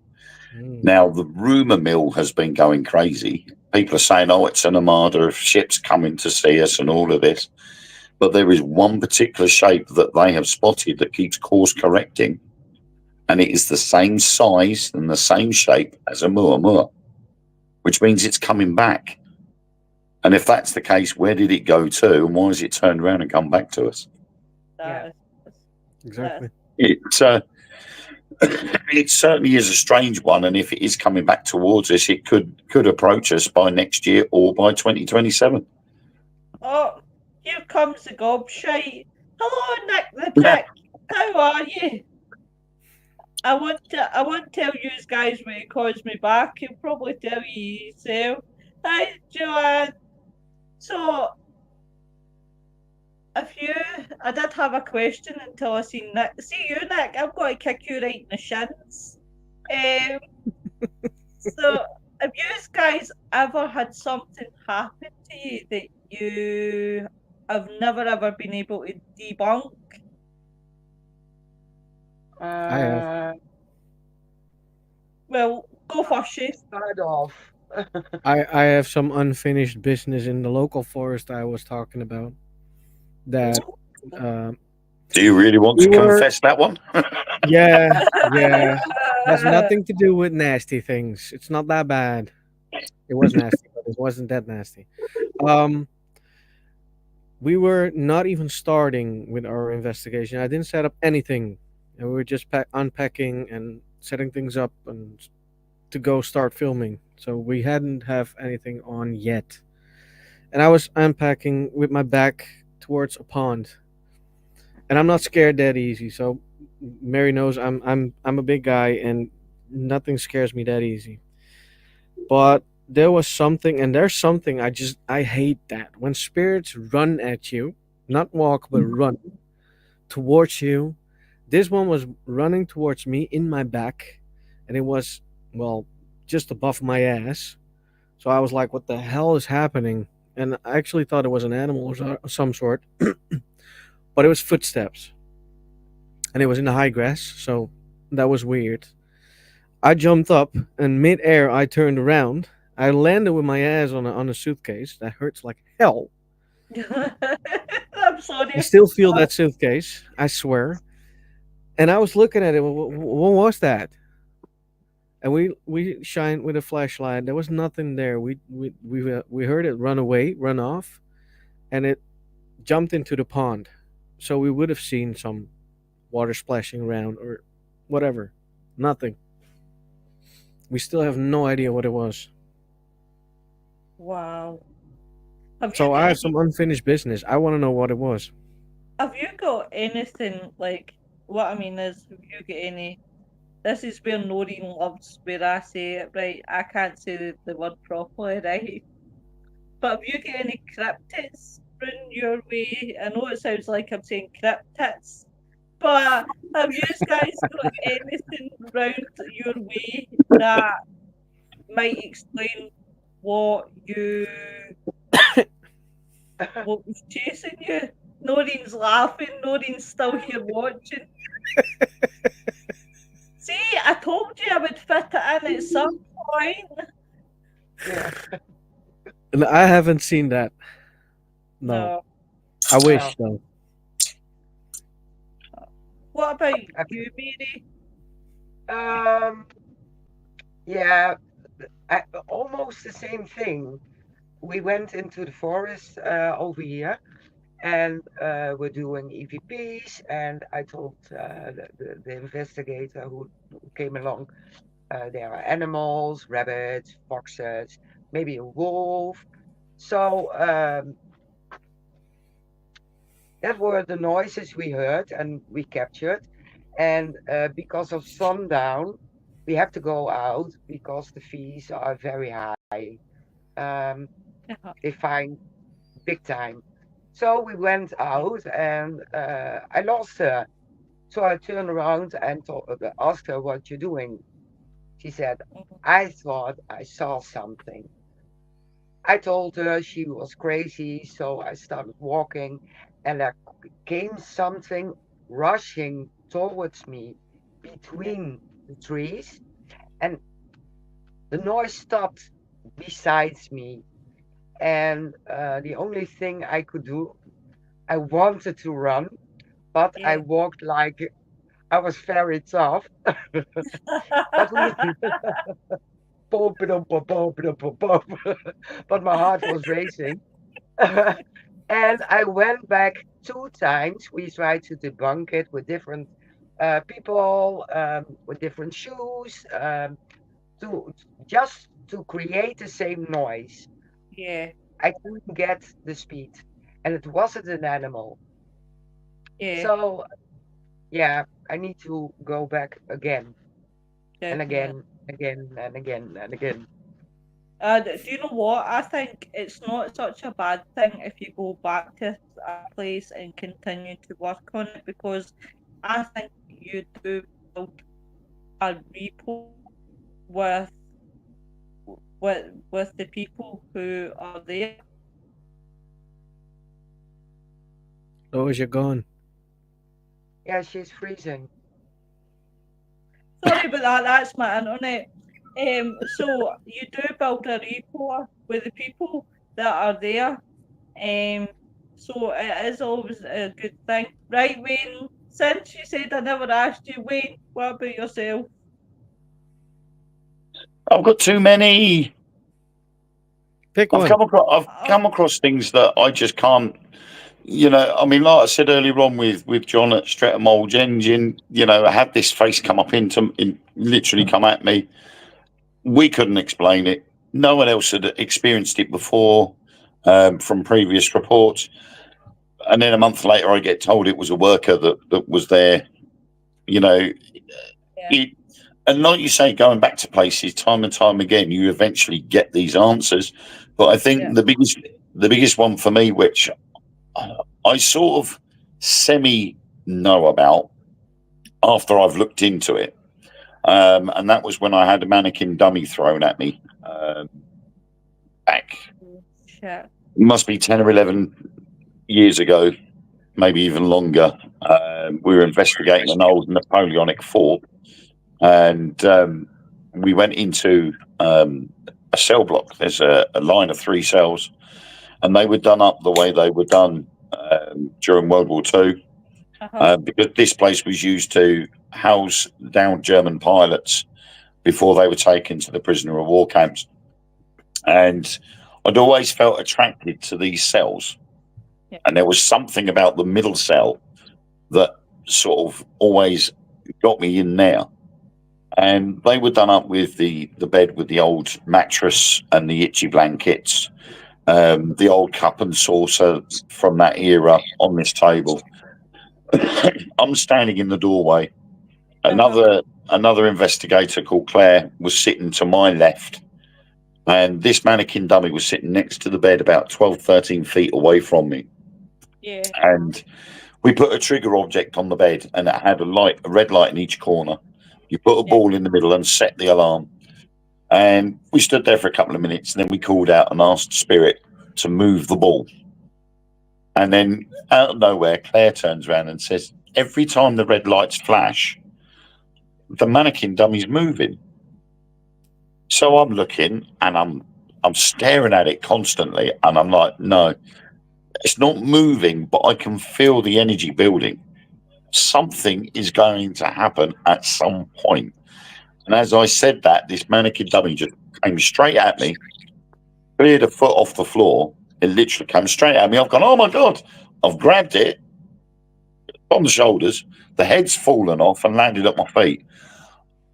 Now, the rumour mill has been going crazy. People are saying, oh, it's an armada of ships coming to see us and all of this. but there is one particular shape that they have spotted that keeps course correcting, and it is the same size and the same shape as a Muamua, which means it's coming back. And if that's the case, where did it go to, and why has it turned around and come back to us? Yeah. That is, that's Exactly. It it certainly is a strange one, and if it is coming back towards us, it could approach us by next year or by 2027. oh, here comes the gobshite. Hello, Nick the Prick. How are you? I won't tell you guys when he calls me back. He'll probably tell you himself. Hi, Joanne. So, if you, I did have a question until I seen Nick. See you, Nick. I'm going to kick you right in the shins. Um, so, have you guys ever had something happen to you that you have never ever been able to debunk? I have. Uh, Well, go first, Shay. Start off. I have some unfinished business in the local forest I was talking about. That Oh. uh, Do you really want we to were. confess that one? Yeah, yeah. Has nothing to do with nasty things. It's not that bad. It was nasty, but it wasn't that nasty. Um, we were not even starting with our investigation. I didn't set up anything, and we were just unpacking and setting things up and to go start filming. So we hadn't have anything on yet. And I was unpacking with my back towards a pond, and I'm not scared that easy. So Mary knows I'm a big guy, and nothing scares me that easy. But there was something, and there's something I hate that when spirits run at you, not walk but run towards you. This one was running towards me in my back, and it was, well, just above my ass. So I was like, "What the hell is happening?" And I actually thought it was an animal or some sort, but it was footsteps, and it was in the high grass. So that was weird. I jumped up, and mid-air I turned around. I landed with my ass on a suitcase that hurts like hell. I'm I sorry. still feel that suitcase, I swear. And I was looking at it. What was that? And we shined with a flashlight. There was nothing there. We heard it run away, run off, and it jumped into the pond. So we would have seen some water splashing around or whatever. Nothing. We still have no idea what it was. Wow. Have you So got I have any? some unfinished business. I want to know what it was. Have you got anything like? What I mean is, have you got any? This is where Noreen loves where I say it right. I can't say the word properly, right? But have you got any cryptids run your way? I know it sounds like I'm saying cryptids, but have you guys got anything round your way that might explain what you what was chasing you? Noreen's laughing, Noreen's still here watching. See, I told you I would fit it in at some point. Yeah. And I haven't seen that. No. No. I Well, wish though. What about I you, Mary? um, yeah, almost the same thing. We went into the forest over here, and we're doing EVPs. And I told the investigator who came along, there are animals, rabbits, foxes, maybe a wolf. So that were the noises we heard and we captured. And because of sundown, we have to go out because the fees are very high. Um, Uh-huh. they fine big time. So we went out and I lost her. So I turned around and asked her, "What you doing?" She said, "I thought I saw something." I told her she was crazy, so I started walking, and there came something rushing towards me Yeah. between the trees, and the noise stopped besides me. And the only thing I could do, I wanted to run, but I Yeah. walked like I was very tough. But we boom, ba-dum, ba boom, ba-dum, ba boom. But my heart was racing. And I went back 2 times. We tried to debunk it with different people, with different shoes, to just to create the same noise. Yeah. I couldn't get the speed, and it wasn't an animal. Yeah. So yeah, I need to go back again and Definitely. again, again and again and again. Do you know what? I think it's not such a bad thing if you go back to a place and continue to work on it, because I think you do build a rapport with with the people who are there. Oh, as you're gone. Yeah, she's freezing. Sorry about that. That's my internet. So you do build a rapport with the people that are there. So it is always a good thing, right, Wayne? Since you said I never asked you, Wayne, what about yourself? I've got too many. Pick I've one. Oh, come across things that I just can't. I mean, like I said earlier on with John at Streatham Old Engine, I had this face come up literally come at me. We couldn't explain it. No one else had experienced it before, from previous reports. And then a month later, I get told it was a worker that was there. You know, yeah, it, and like you say, going back to places time and time again, you eventually get these answers. But I yeah, think the biggest one for me, which I sort of semi know about after I've looked into it, and that was when I had a mannequin dummy thrown at me, back. shit. Must be 10 or 11 years ago, maybe even longer. We were investigating an old Napoleonic fort, and we went into a cell block. There's a line of 3 cells, and they were done up the way they were done during World War Two, Uh-huh. because this place was used to house downed German pilots before they were taken to the prisoner of war camps. And I'd always felt attracted to these cells, Yeah. and there was something about the middle cell that sort of always got me in there. And they were done up with the bed with the old mattress and the itchy blankets, the old cup and saucer from that era on this table. I'm standing in the doorway. Uh-huh. Another investigator called Claire was sitting to my left, and this mannequin dummy was sitting next to the bed about 12, 13 feet away from me. Yeah. And we put a trigger object on the bed, and it had a red light in each corner. You put a Yeah. ball in the middle and set the alarm. And we stood there for a couple of minutes, and then we called out and asked Spirit to move the ball. And then out of nowhere, Claire turns around and says, "Every time the red lights flash, the mannequin dummy's moving." So I'm looking, and I'm staring at it constantly, and I'm like, "No, it's not moving, but I can feel the energy building. Something is going to happen at some point." And as I said that, this mannequin dummy just came straight at me, cleared a foot off the floor. It literally came straight at me. I've gone, "Oh my God." I've grabbed it on the shoulders. The head's fallen off and landed at my feet.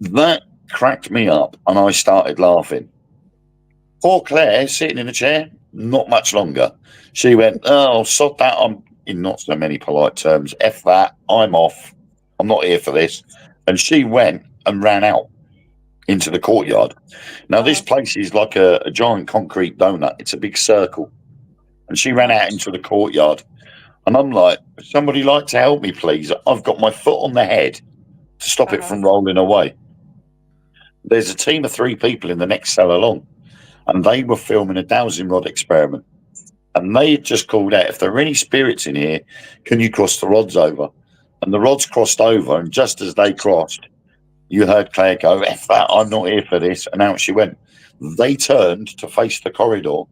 That cracked me up, and I started laughing. Poor Claire, sitting in a chair, not much longer. She went, "Oh, sod that. I'm," in not so many polite terms, "F that. I'm off. I'm not here for this." And she went and ran out into the courtyard. Now, this Uh-huh. place is like a giant concrete donut. It's a big circle. And she ran Uh-huh. out into the courtyard. And I'm like, "Would somebody like to help me, please? I've got my foot on the head to stop it Uh-huh. from rolling away." There's a team of 3 people in the next cell along, and they were filming a dowsing rod experiment. And they had just called out, "If there are any spirits in here, can you cross the rods over?" And the rods crossed over, and just as they crossed, you heard Claire go, "F that, I'm not here for this." And out she went. They turned to face the corridor,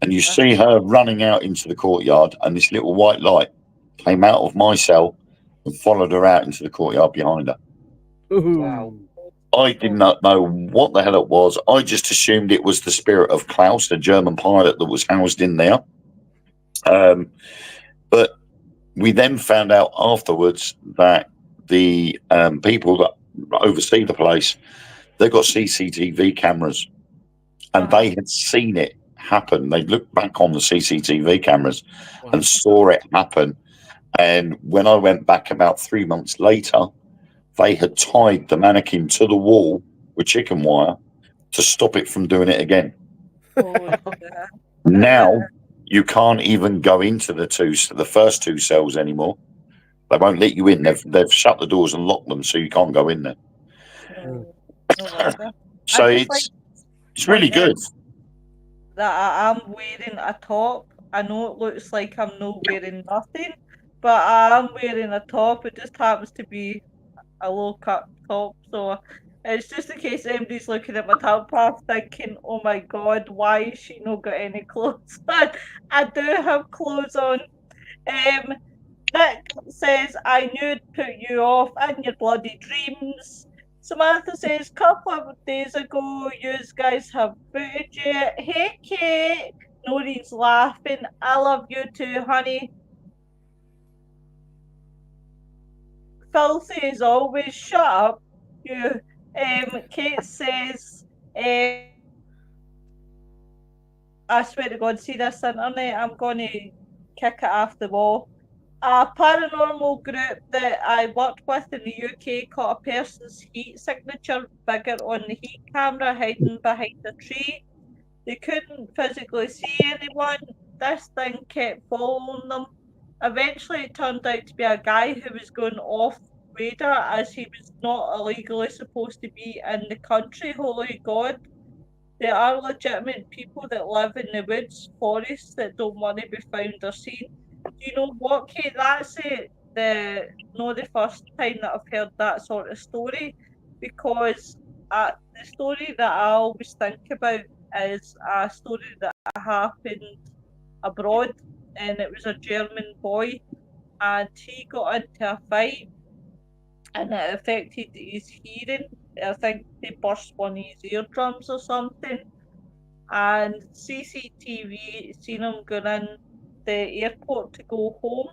and you Uh-huh. see her running out into the courtyard, and this little white light came out of my cell and followed her out into the courtyard behind her. Wow. Ooh. I did not know what the hell it was. I just assumed it was the spirit of Klaus, the German pilot that was housed in there. But we then found out afterwards that the people that oversee the place, they've got CCTV cameras, and Uh-huh. they had seen it happen. They looked back on the CCTV cameras Wow. and saw it happen. And when I went back about 3 months later, they had tied the mannequin to the wall with chicken wire to stop it from doing it again. Oh, Now you can't even go into the first two cells anymore. They won't let you in. They've shut the doors and locked them, so you can't go in there. Mm. no wonder. I So just like it's really point good. out that I am wearing a top. I know it looks like I'm not wearing nothing, but I am wearing a top. It just happens to be a low cut top. So it's just in case anybody's looking at my top half thinking, oh my god, why is she not got any clothes on? I do have clothes on. Um, Nick says, I knew it'd put you off in your bloody dreams. Samantha says, couple of days ago, you guys have booted you. Hey, Kate. Noreen's laughing. I love you too, honey. Filthy as always. Shut up, you. Kate says, I swear to God, see this internet, I'm going to kick it off the wall. A paranormal group that I worked with in the UK caught a person's heat signature figure on the heat camera hiding behind a tree. They couldn't physically see anyone. This thing kept following them. Eventually, it turned out to be a guy who was going off radar as he was not illegally supposed to be in the country. Holy God. There are legitimate people that live in the woods, forests that don't want to be found or seen. Do you know what, Kate? That's it. Not the first time that I've heard that sort of story, because the story that I always think about is a story that happened abroad, and it was a German boy, and he got into a fight, and it affected his hearing. I think they burst one of his eardrums or something, and CCTV seen him going in the airport to go home.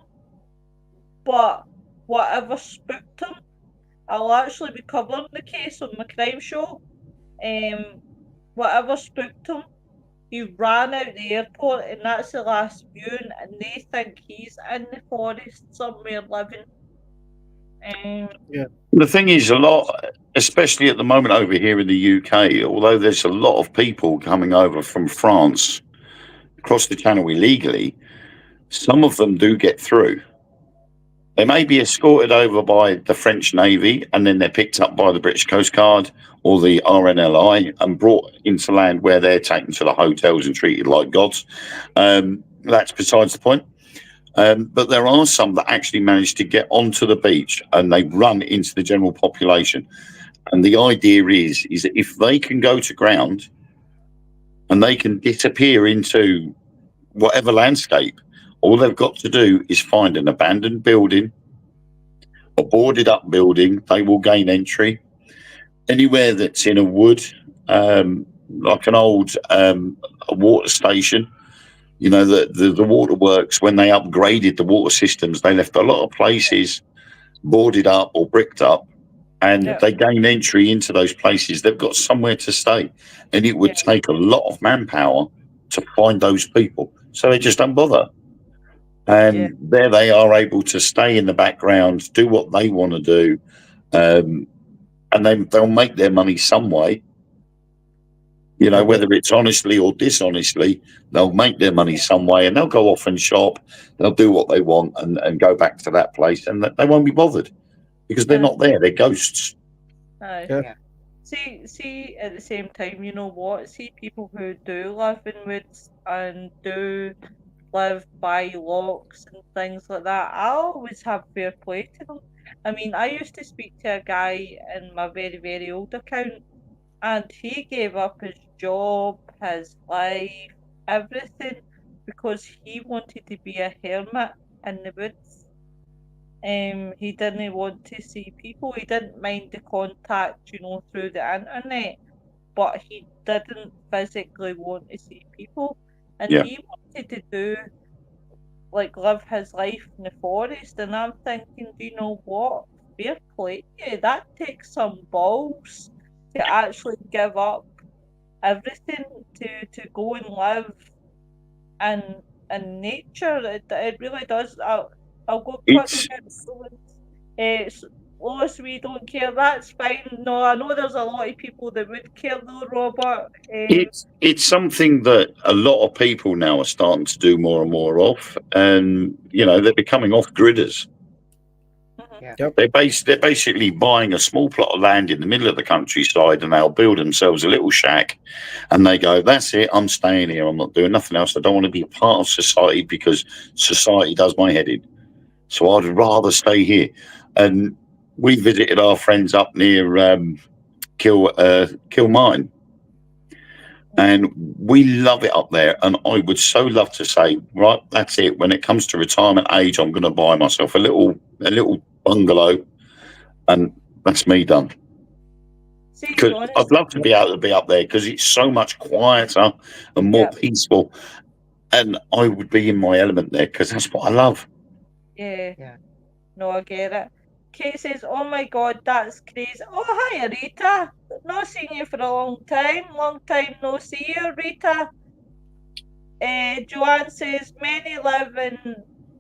But whatever spooked him, I'll actually be covering the case on my crime show. Whatever spooked him, he ran out the airport, and that's the last viewing. And they think he's in the forest somewhere living. Um, Yeah. The thing is, a lot, especially at the moment over here in the UK, although there's a lot of people coming over from France across the channel illegally, some of them do get through. They may be escorted over by the French Navy and then they're picked up by the British Coast Guard or the RNLI and brought into land where they're taken to the hotels and treated like gods. That's besides the point. But there are some that actually manage to get onto the beach and they run into the general population. And the idea is that if they can go to ground and they can disappear into whatever landscape, all they've got to do is find an abandoned building, a boarded up building. They will gain entry. Anywhere that's in a wood, like an old a water station, you know, the waterworks, when they upgraded the water systems, they left a lot of places boarded up or bricked up, and yeah, they gain entry into those places. They've got somewhere to stay, and it yeah, would take a lot of manpower to find those people. So they just don't bother. yeah, And there they are able to stay in the background, do what they want to do, um, and then they'll make their money some way. You know, Yeah. whether it's honestly or dishonestly, they'll make their money yeah, some way, and they'll go off and shop. They'll do what they want and go back to that place, and they won't be bothered because they're yeah. not there. They're ghosts. Aye. Yeah. Yeah. See, at the same time, you know what? See people who do live in woods and do live by locks and things like that. I always have fair play to them. I mean, I used to speak to a guy in my very, very old account, and he gave up his job, his life, everything, because he wanted to be a hermit in the woods. He didn't want to see people. He didn't mind the contact, through the internet, but he didn't physically want to see people. And Yeah. he wanted to do like live his life in the forest. And I'm thinking, do you know what? Fair play to you. That takes some balls to actually give up everything to go and live in in nature. It really does. I'll go quickly It's get it's Lois, we don't care. That's fine. No, I know there's a lot of people that would care though, Robert. it's something that a lot of people now are starting to do more and more of, and they're becoming off gridders. Mhm. Yeah. Yep. They're basically buying a small plot of land in the middle of the countryside, and they'll build themselves a little shack, and they go, "That's it. I'm staying here. I'm not doing nothing else. I don't want to be a part of society because society does my head in. So I'd rather stay here." And we visited our friends up near Kilmartin, and we love it up there. And I would so love to say, right, that's it. When it comes to retirement age, I'm going to buy myself a little bungalow, and that's me done. See, Because I'd honestly, love to be able to be up there because it's so much quieter and more yeah, peaceful, and I would be in my element there because that's what I love. yeah, Yeah. no, I get it. Kate says, "Oh my God, that's crazy." Oh, hi, Rita. Not seen you for a long time. Long time no see you, Rita. Joanne says many live in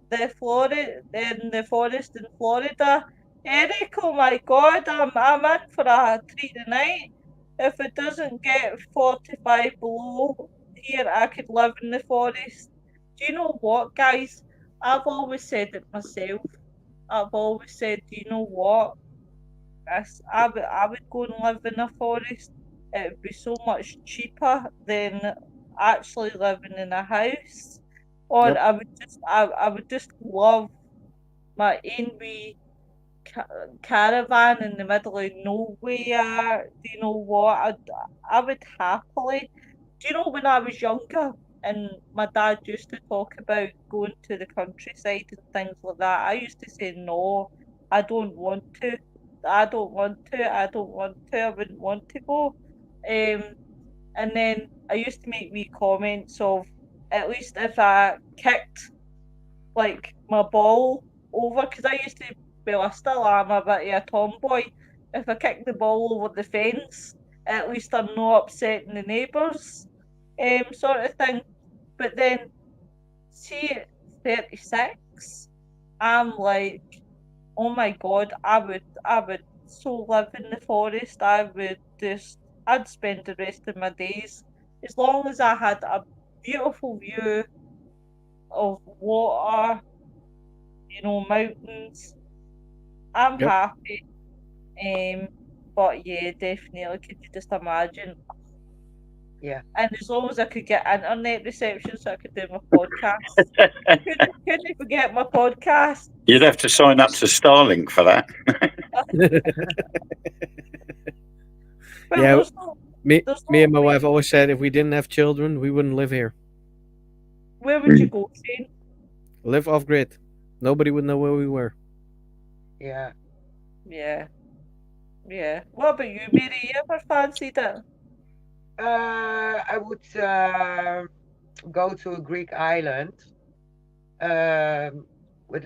the forest in Florida. Eric, oh my God, I'm in for a treat tonight. If it doesn't get 45 below here, I could live in the forest. Do you know what, guys? I've always said it myself. I've always said, do you know what? I would go and live in a forest. It would be so much cheaper than actually living in a house. Or Yep. I would just love my own wee caravan in the middle of nowhere. Do you know what? I would happily. Do you know when I was younger and my dad used to talk about going to the countryside and things like that? I used to say no, I don't want to. I don't want to. I don't want to. I wouldn't want to go. Um, and then I used to make wee comments of at least if I kicked like my ball over, because I used to, well, I still am a bit of a tomboy. If I kick the ball over the fence, at least I'm not upsetting the neighbours, sort of thing. But then, see, at 36, I'm like, oh my God, I would so live in the forest. I'd spend the rest of my days as long as I had a beautiful view of water, mountains. I'm Yep. happy. Um, but yeah, definitely. Could you just imagine? Yeah. And as long as I could get internet reception, so I could do my podcast. Couldn't forget my podcast. You'd have to sign up to Starlink for that. Well, Yeah. there's no, Me, there's me and no my way. wife always said if we didn't have children, we wouldn't live here. Where would you go, Shane? Live off grid. Nobody would know where we were. Yeah. Yeah, yeah. What about you, Mary? You ever fancied it? I would go to a Greek island with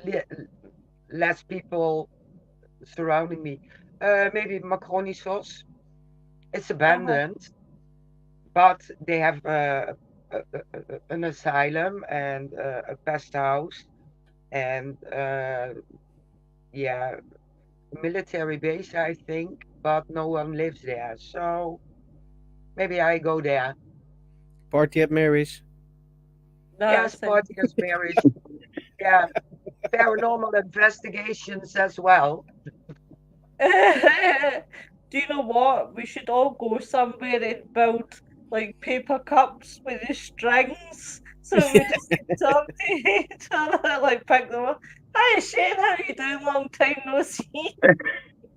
less people surrounding me. Maybe Macronisos. It's Uh-huh. abandoned, but they have an asylum and a pest house and yeah, military base, I think, but no one lives there. So maybe I go there. Party at Mary's. Yes, That's it. party as marriage. Yeah, paranormal investigations as well. Do you know what? We should all go somewhere and build like paper cups with the strings, so we just keep talking to each other, like pick them up. Hi Shane, how you doing? Long time no see.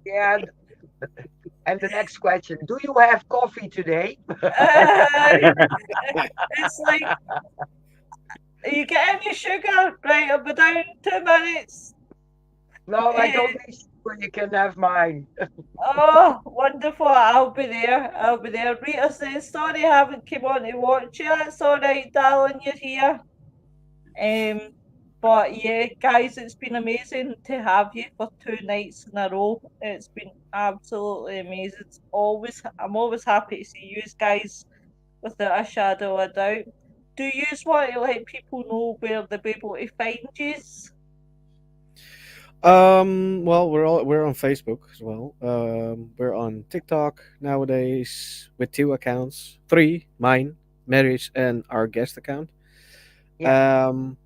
Yeah, and the next question: do you have coffee today? Uh, it's like, are you getting any sugar? Right, I'll be down 2 minutes. No, I don't Eh, need sugar. You can have mine. oh, wonderful. I'll be there. I'll be there. Rita says, sorry I haven't come on to watch you. It's all right, darling, you're here. Um, but yeah, guys, it's been amazing to have you for 2 nights in a row. It's been absolutely amazing. I'm always happy to see you guys without a shadow of a doubt. Do you want to let people know where they'll be able to find you? Well, we're on Facebook as well. We're on TikTok nowadays with 2 accounts, three, mine, Mary's, and our guest account. Yeah, Um,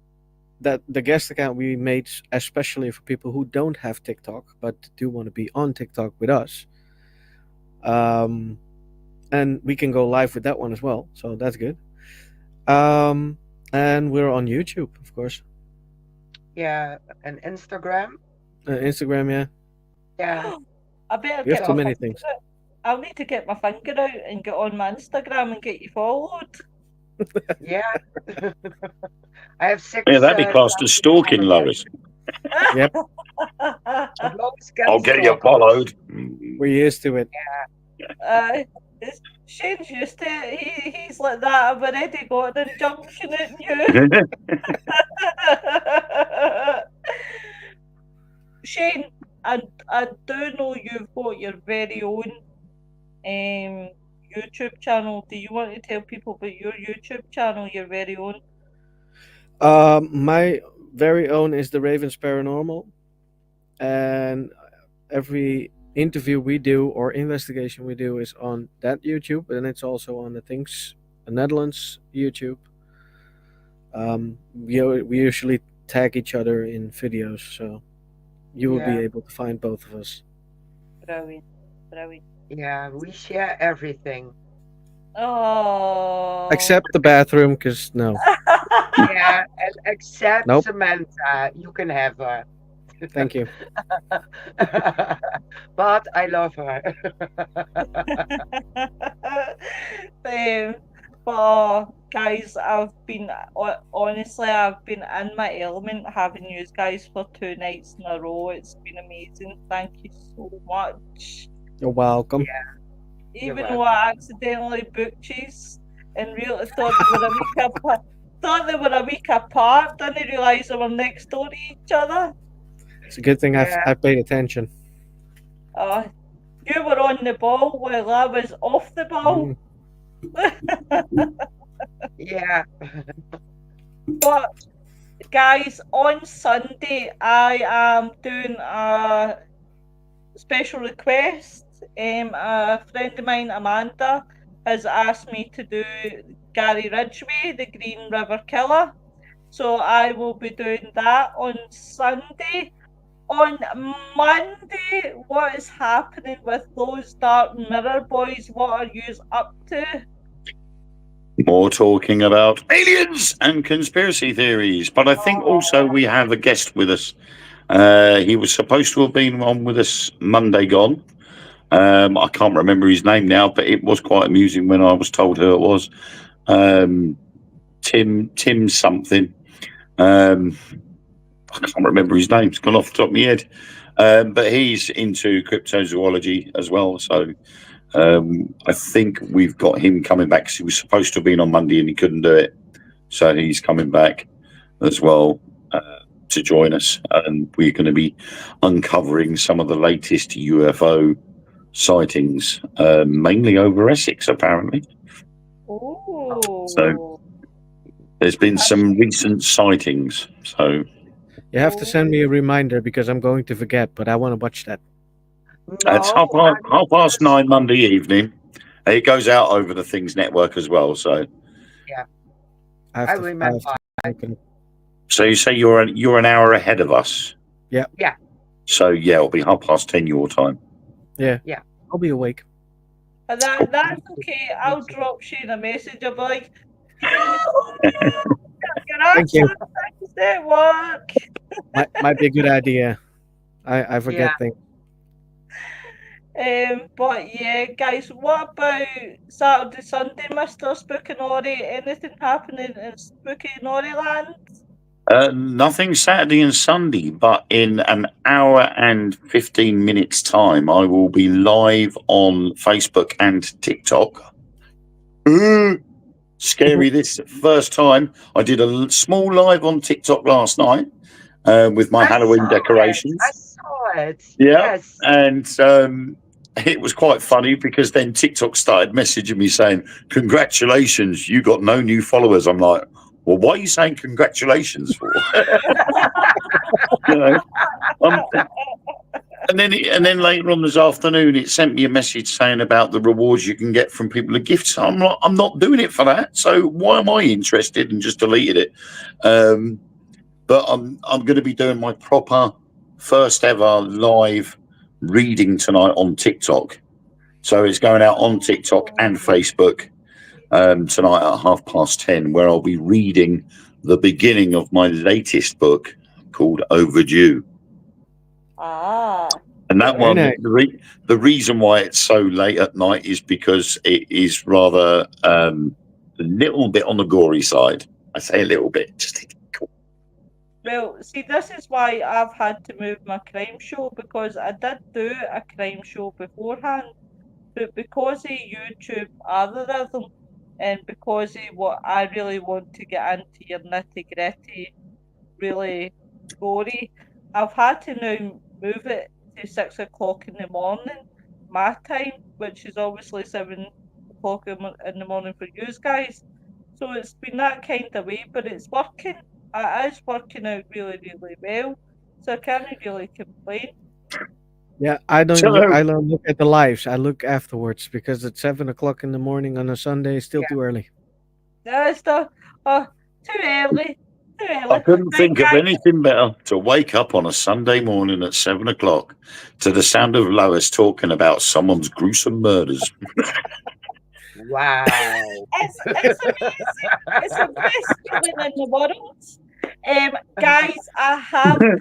that the guest account we made especially for people who don't have TikTok but do want to be on TikTok with us. Um, and we can go live with that one as well, so that's good. Um, and we're on YouTube, of course, yeah. And Instagram. Instagram. Yeah, Yeah. I better we have get too my So many finger things. out. I'll need to get my finger out and get on my Instagram and get you followed. yeah, I have Yeah, six that'd be classed as thousand stalking, followers. Lois. Yep, But Lois can I'll get you stalk me. followed. we're used to it. uh, Shane's used to it. He's like that. I've already got an injunction at you. Shane, I do know you've got your very own YouTube channel. Do you want to tell people about your YouTube channel, your very own? My very own is the Ravens Paranormal, and every interview we do or investigation we do is on that YouTube, and it's also on the Things Netherlands YouTube. We usually tag each other in videos, so you will be Yeah, able to find both of us, Brilliant, brilliant. yeah. We share everything. Oh. except the bathroom, because no, Yeah, and except nope, Samantha, you can have her. thank you. But I love her. um, but guys, honestly, I've been in my element having you guys for 2 nights in a row. It's been amazing. Thank you so much. You're welcome. Yeah, you're Even though welcome. I accidentally booked cheese and really thought they were a week apart, didn't realise they were next door to each other. It's a good thing Yeah, I paid attention. Uh, you were on the ball while I was off the ball. Mm. yeah, But guys, on Sunday I am doing a special request. A friend of mine, Amanda, has asked me to do Gary Ridgway, the Green River Killer. So I will be doing that on Sunday. On Monday, what is happening with those Dark Mirror boys? What are you up to? More talking about aliens and conspiracy theories. But I think also we have a guest with us. He was supposed to have been on with us Monday gone. I can't remember his name now, but it was quite amusing when I was told who it was. Tim something. I can't remember his name. It's gone off the top of my head. But he's into cryptozoology as well. So I think we've got him coming back because he was supposed to have been on Monday and he couldn't do it. So he's coming back as well to join us. And we're going to be uncovering some of the latest UFO sightings, mainly over Essex, apparently. So Oh, there's been some recent sightings. So You have to send oh. me a reminder because I'm going to forget, but I want to watch that. it's no, I half mean past just 9 Monday evening. It goes out over the Things Network as well. So yeah. I have I to. I have remember. to look it up. so you say you're an hour ahead of us. Yeah, Yeah, So yeah, it'll be 10:30 your time. yeah. yeah. I'll be awake. And that's okay. I'll drop Shane a message. I'll be like, your Thank you. answer things at work. Might be a good idea. I Yeah. forget things. But yeah, guys, what about Saturday, Sunday, Mr. Spooky Nori? Anything happening in Spooky Nori land? Nothing Saturday and Sunday, but in an hour and 15 minutes' time, I will be live on Facebook and TikTok. Scary this first time. I did a small live on TikTok last night with my Halloween I decorations. saw it. Yeah. Yes. And it was quite funny because then TikTok started messaging me saying, "Congratulations, you got no new followers." I'm like, well, what are you saying congratulations for? You know, um, and then later on this afternoon, it sent me a message saying about the rewards you can get from people with gifts. I'm not doing it for that. So why am I interested? And just deleted it. But I'm going to be doing my proper first ever live reading tonight on TikTok. So it's going out on TikTok and Facebook tonight at 10:30, where I'll be reading the beginning of my latest book called Overdue. And that Very one, nice. the reason why it's so late at night is because it is rather a little bit on the gory side. I say a little bit, just Well, see, this is why I've had to move my crime show, because I did do a crime show beforehand, but because of YouTube algorithm and because of what I really want to get into your nitty gritty, really gory, I've had to now move it to 6 o'clock in the morning, my time, which is obviously 7 o'clock in the morning for you guys. So it's been that kind of way, but it's working. It is working out really, really well. So I can't really complain. Yeah, I don't. so. I don't look at the lives. I look afterwards because it's 7 o'clock in the morning on a Sunday. It's still Yeah. too early. It's the, oh, too early. Too I early. couldn't Right, think of guys. anything better to wake up on a Sunday morning at 7 o'clock to the sound of Lois talking about someone's gruesome murders. Wow. It's amazing. It's the best feeling in the world. Guys, I have put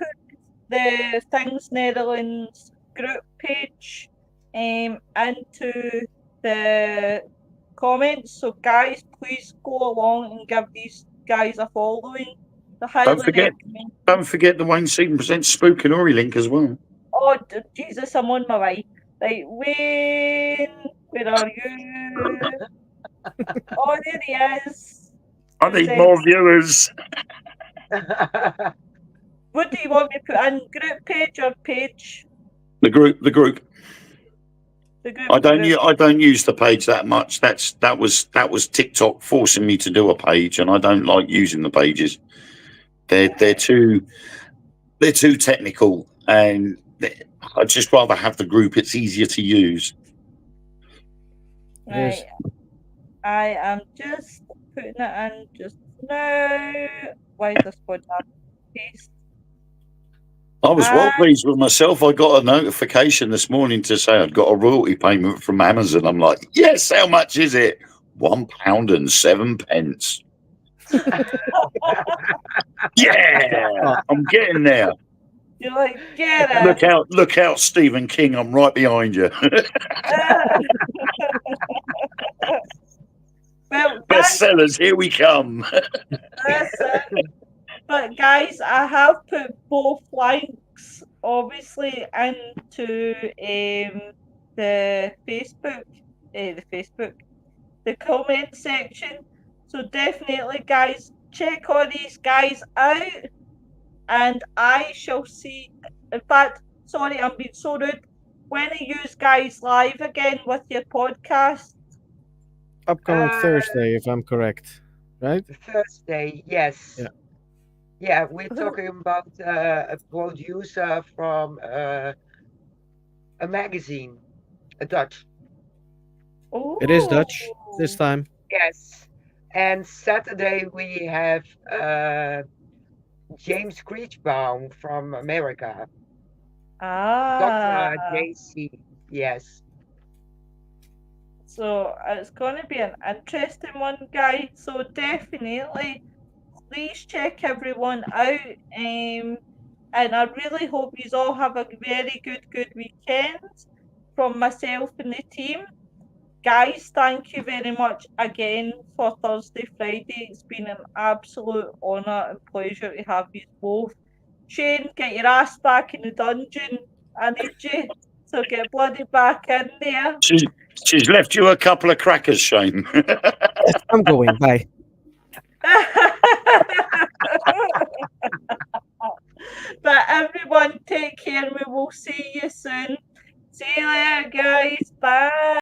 the Things Netherlands group page into the comments. So guys, please go along and give these guys a following. I highly Don't forget, recommend. don't forget the Wayne Seaton presents Spook and Ori link as well. Oh Jesus, I'm on my way. Right, Wayne, where are you? Oh, there he is. I need more viewers. What do you want me to put in? Group page or page? The group. The group. I Group. don't use the page that much. That was TikTok forcing me to do a page, and I don't like using the pages. They're too technical, and I'd just rather have the group. It's easier to use. It is. Right. I am just putting it in just now. Why is this one not paste? I was well Ah, pleased with myself. I got a notification this morning to say I'd got a royalty payment from Amazon. I'm like, yes, how much is it? £1.07. Yeah, I'm getting there. you're like, get it. Look out, Stephen King. I'm right behind you. Well, guys, Bestsellers, here we come. listen. But guys, I have put both links obviously into the Facebook, the comment section. So definitely, guys, check all these guys out, and I shall see. In fact, sorry, I'm being so rude. When are you guys live again with your podcast? Upcoming Thursday, if I'm correct, right? Thursday, yes. Yeah. Yeah, we're talking about a producer from a magazine, a Dutch. Oh, It is Dutch this time. Yes. And Saturday we have James Creechbaum from America, Ah, Dr. JC. Yes. so it's going to be an interesting one, guys. So definitely, please check everyone out. And I really hope you all have a very good weekend from myself and the team. Guys, thank you very much again for Thursday, Friday. It's been an absolute honour and pleasure to have you both. Shane, get your ass back in the dungeon. I need you. So get bloody back in there. She's left you a couple of crackers, Shane. Yes, I'm going. Bye. But everyone, take care. We will see you soon. See you later, guys. Bye.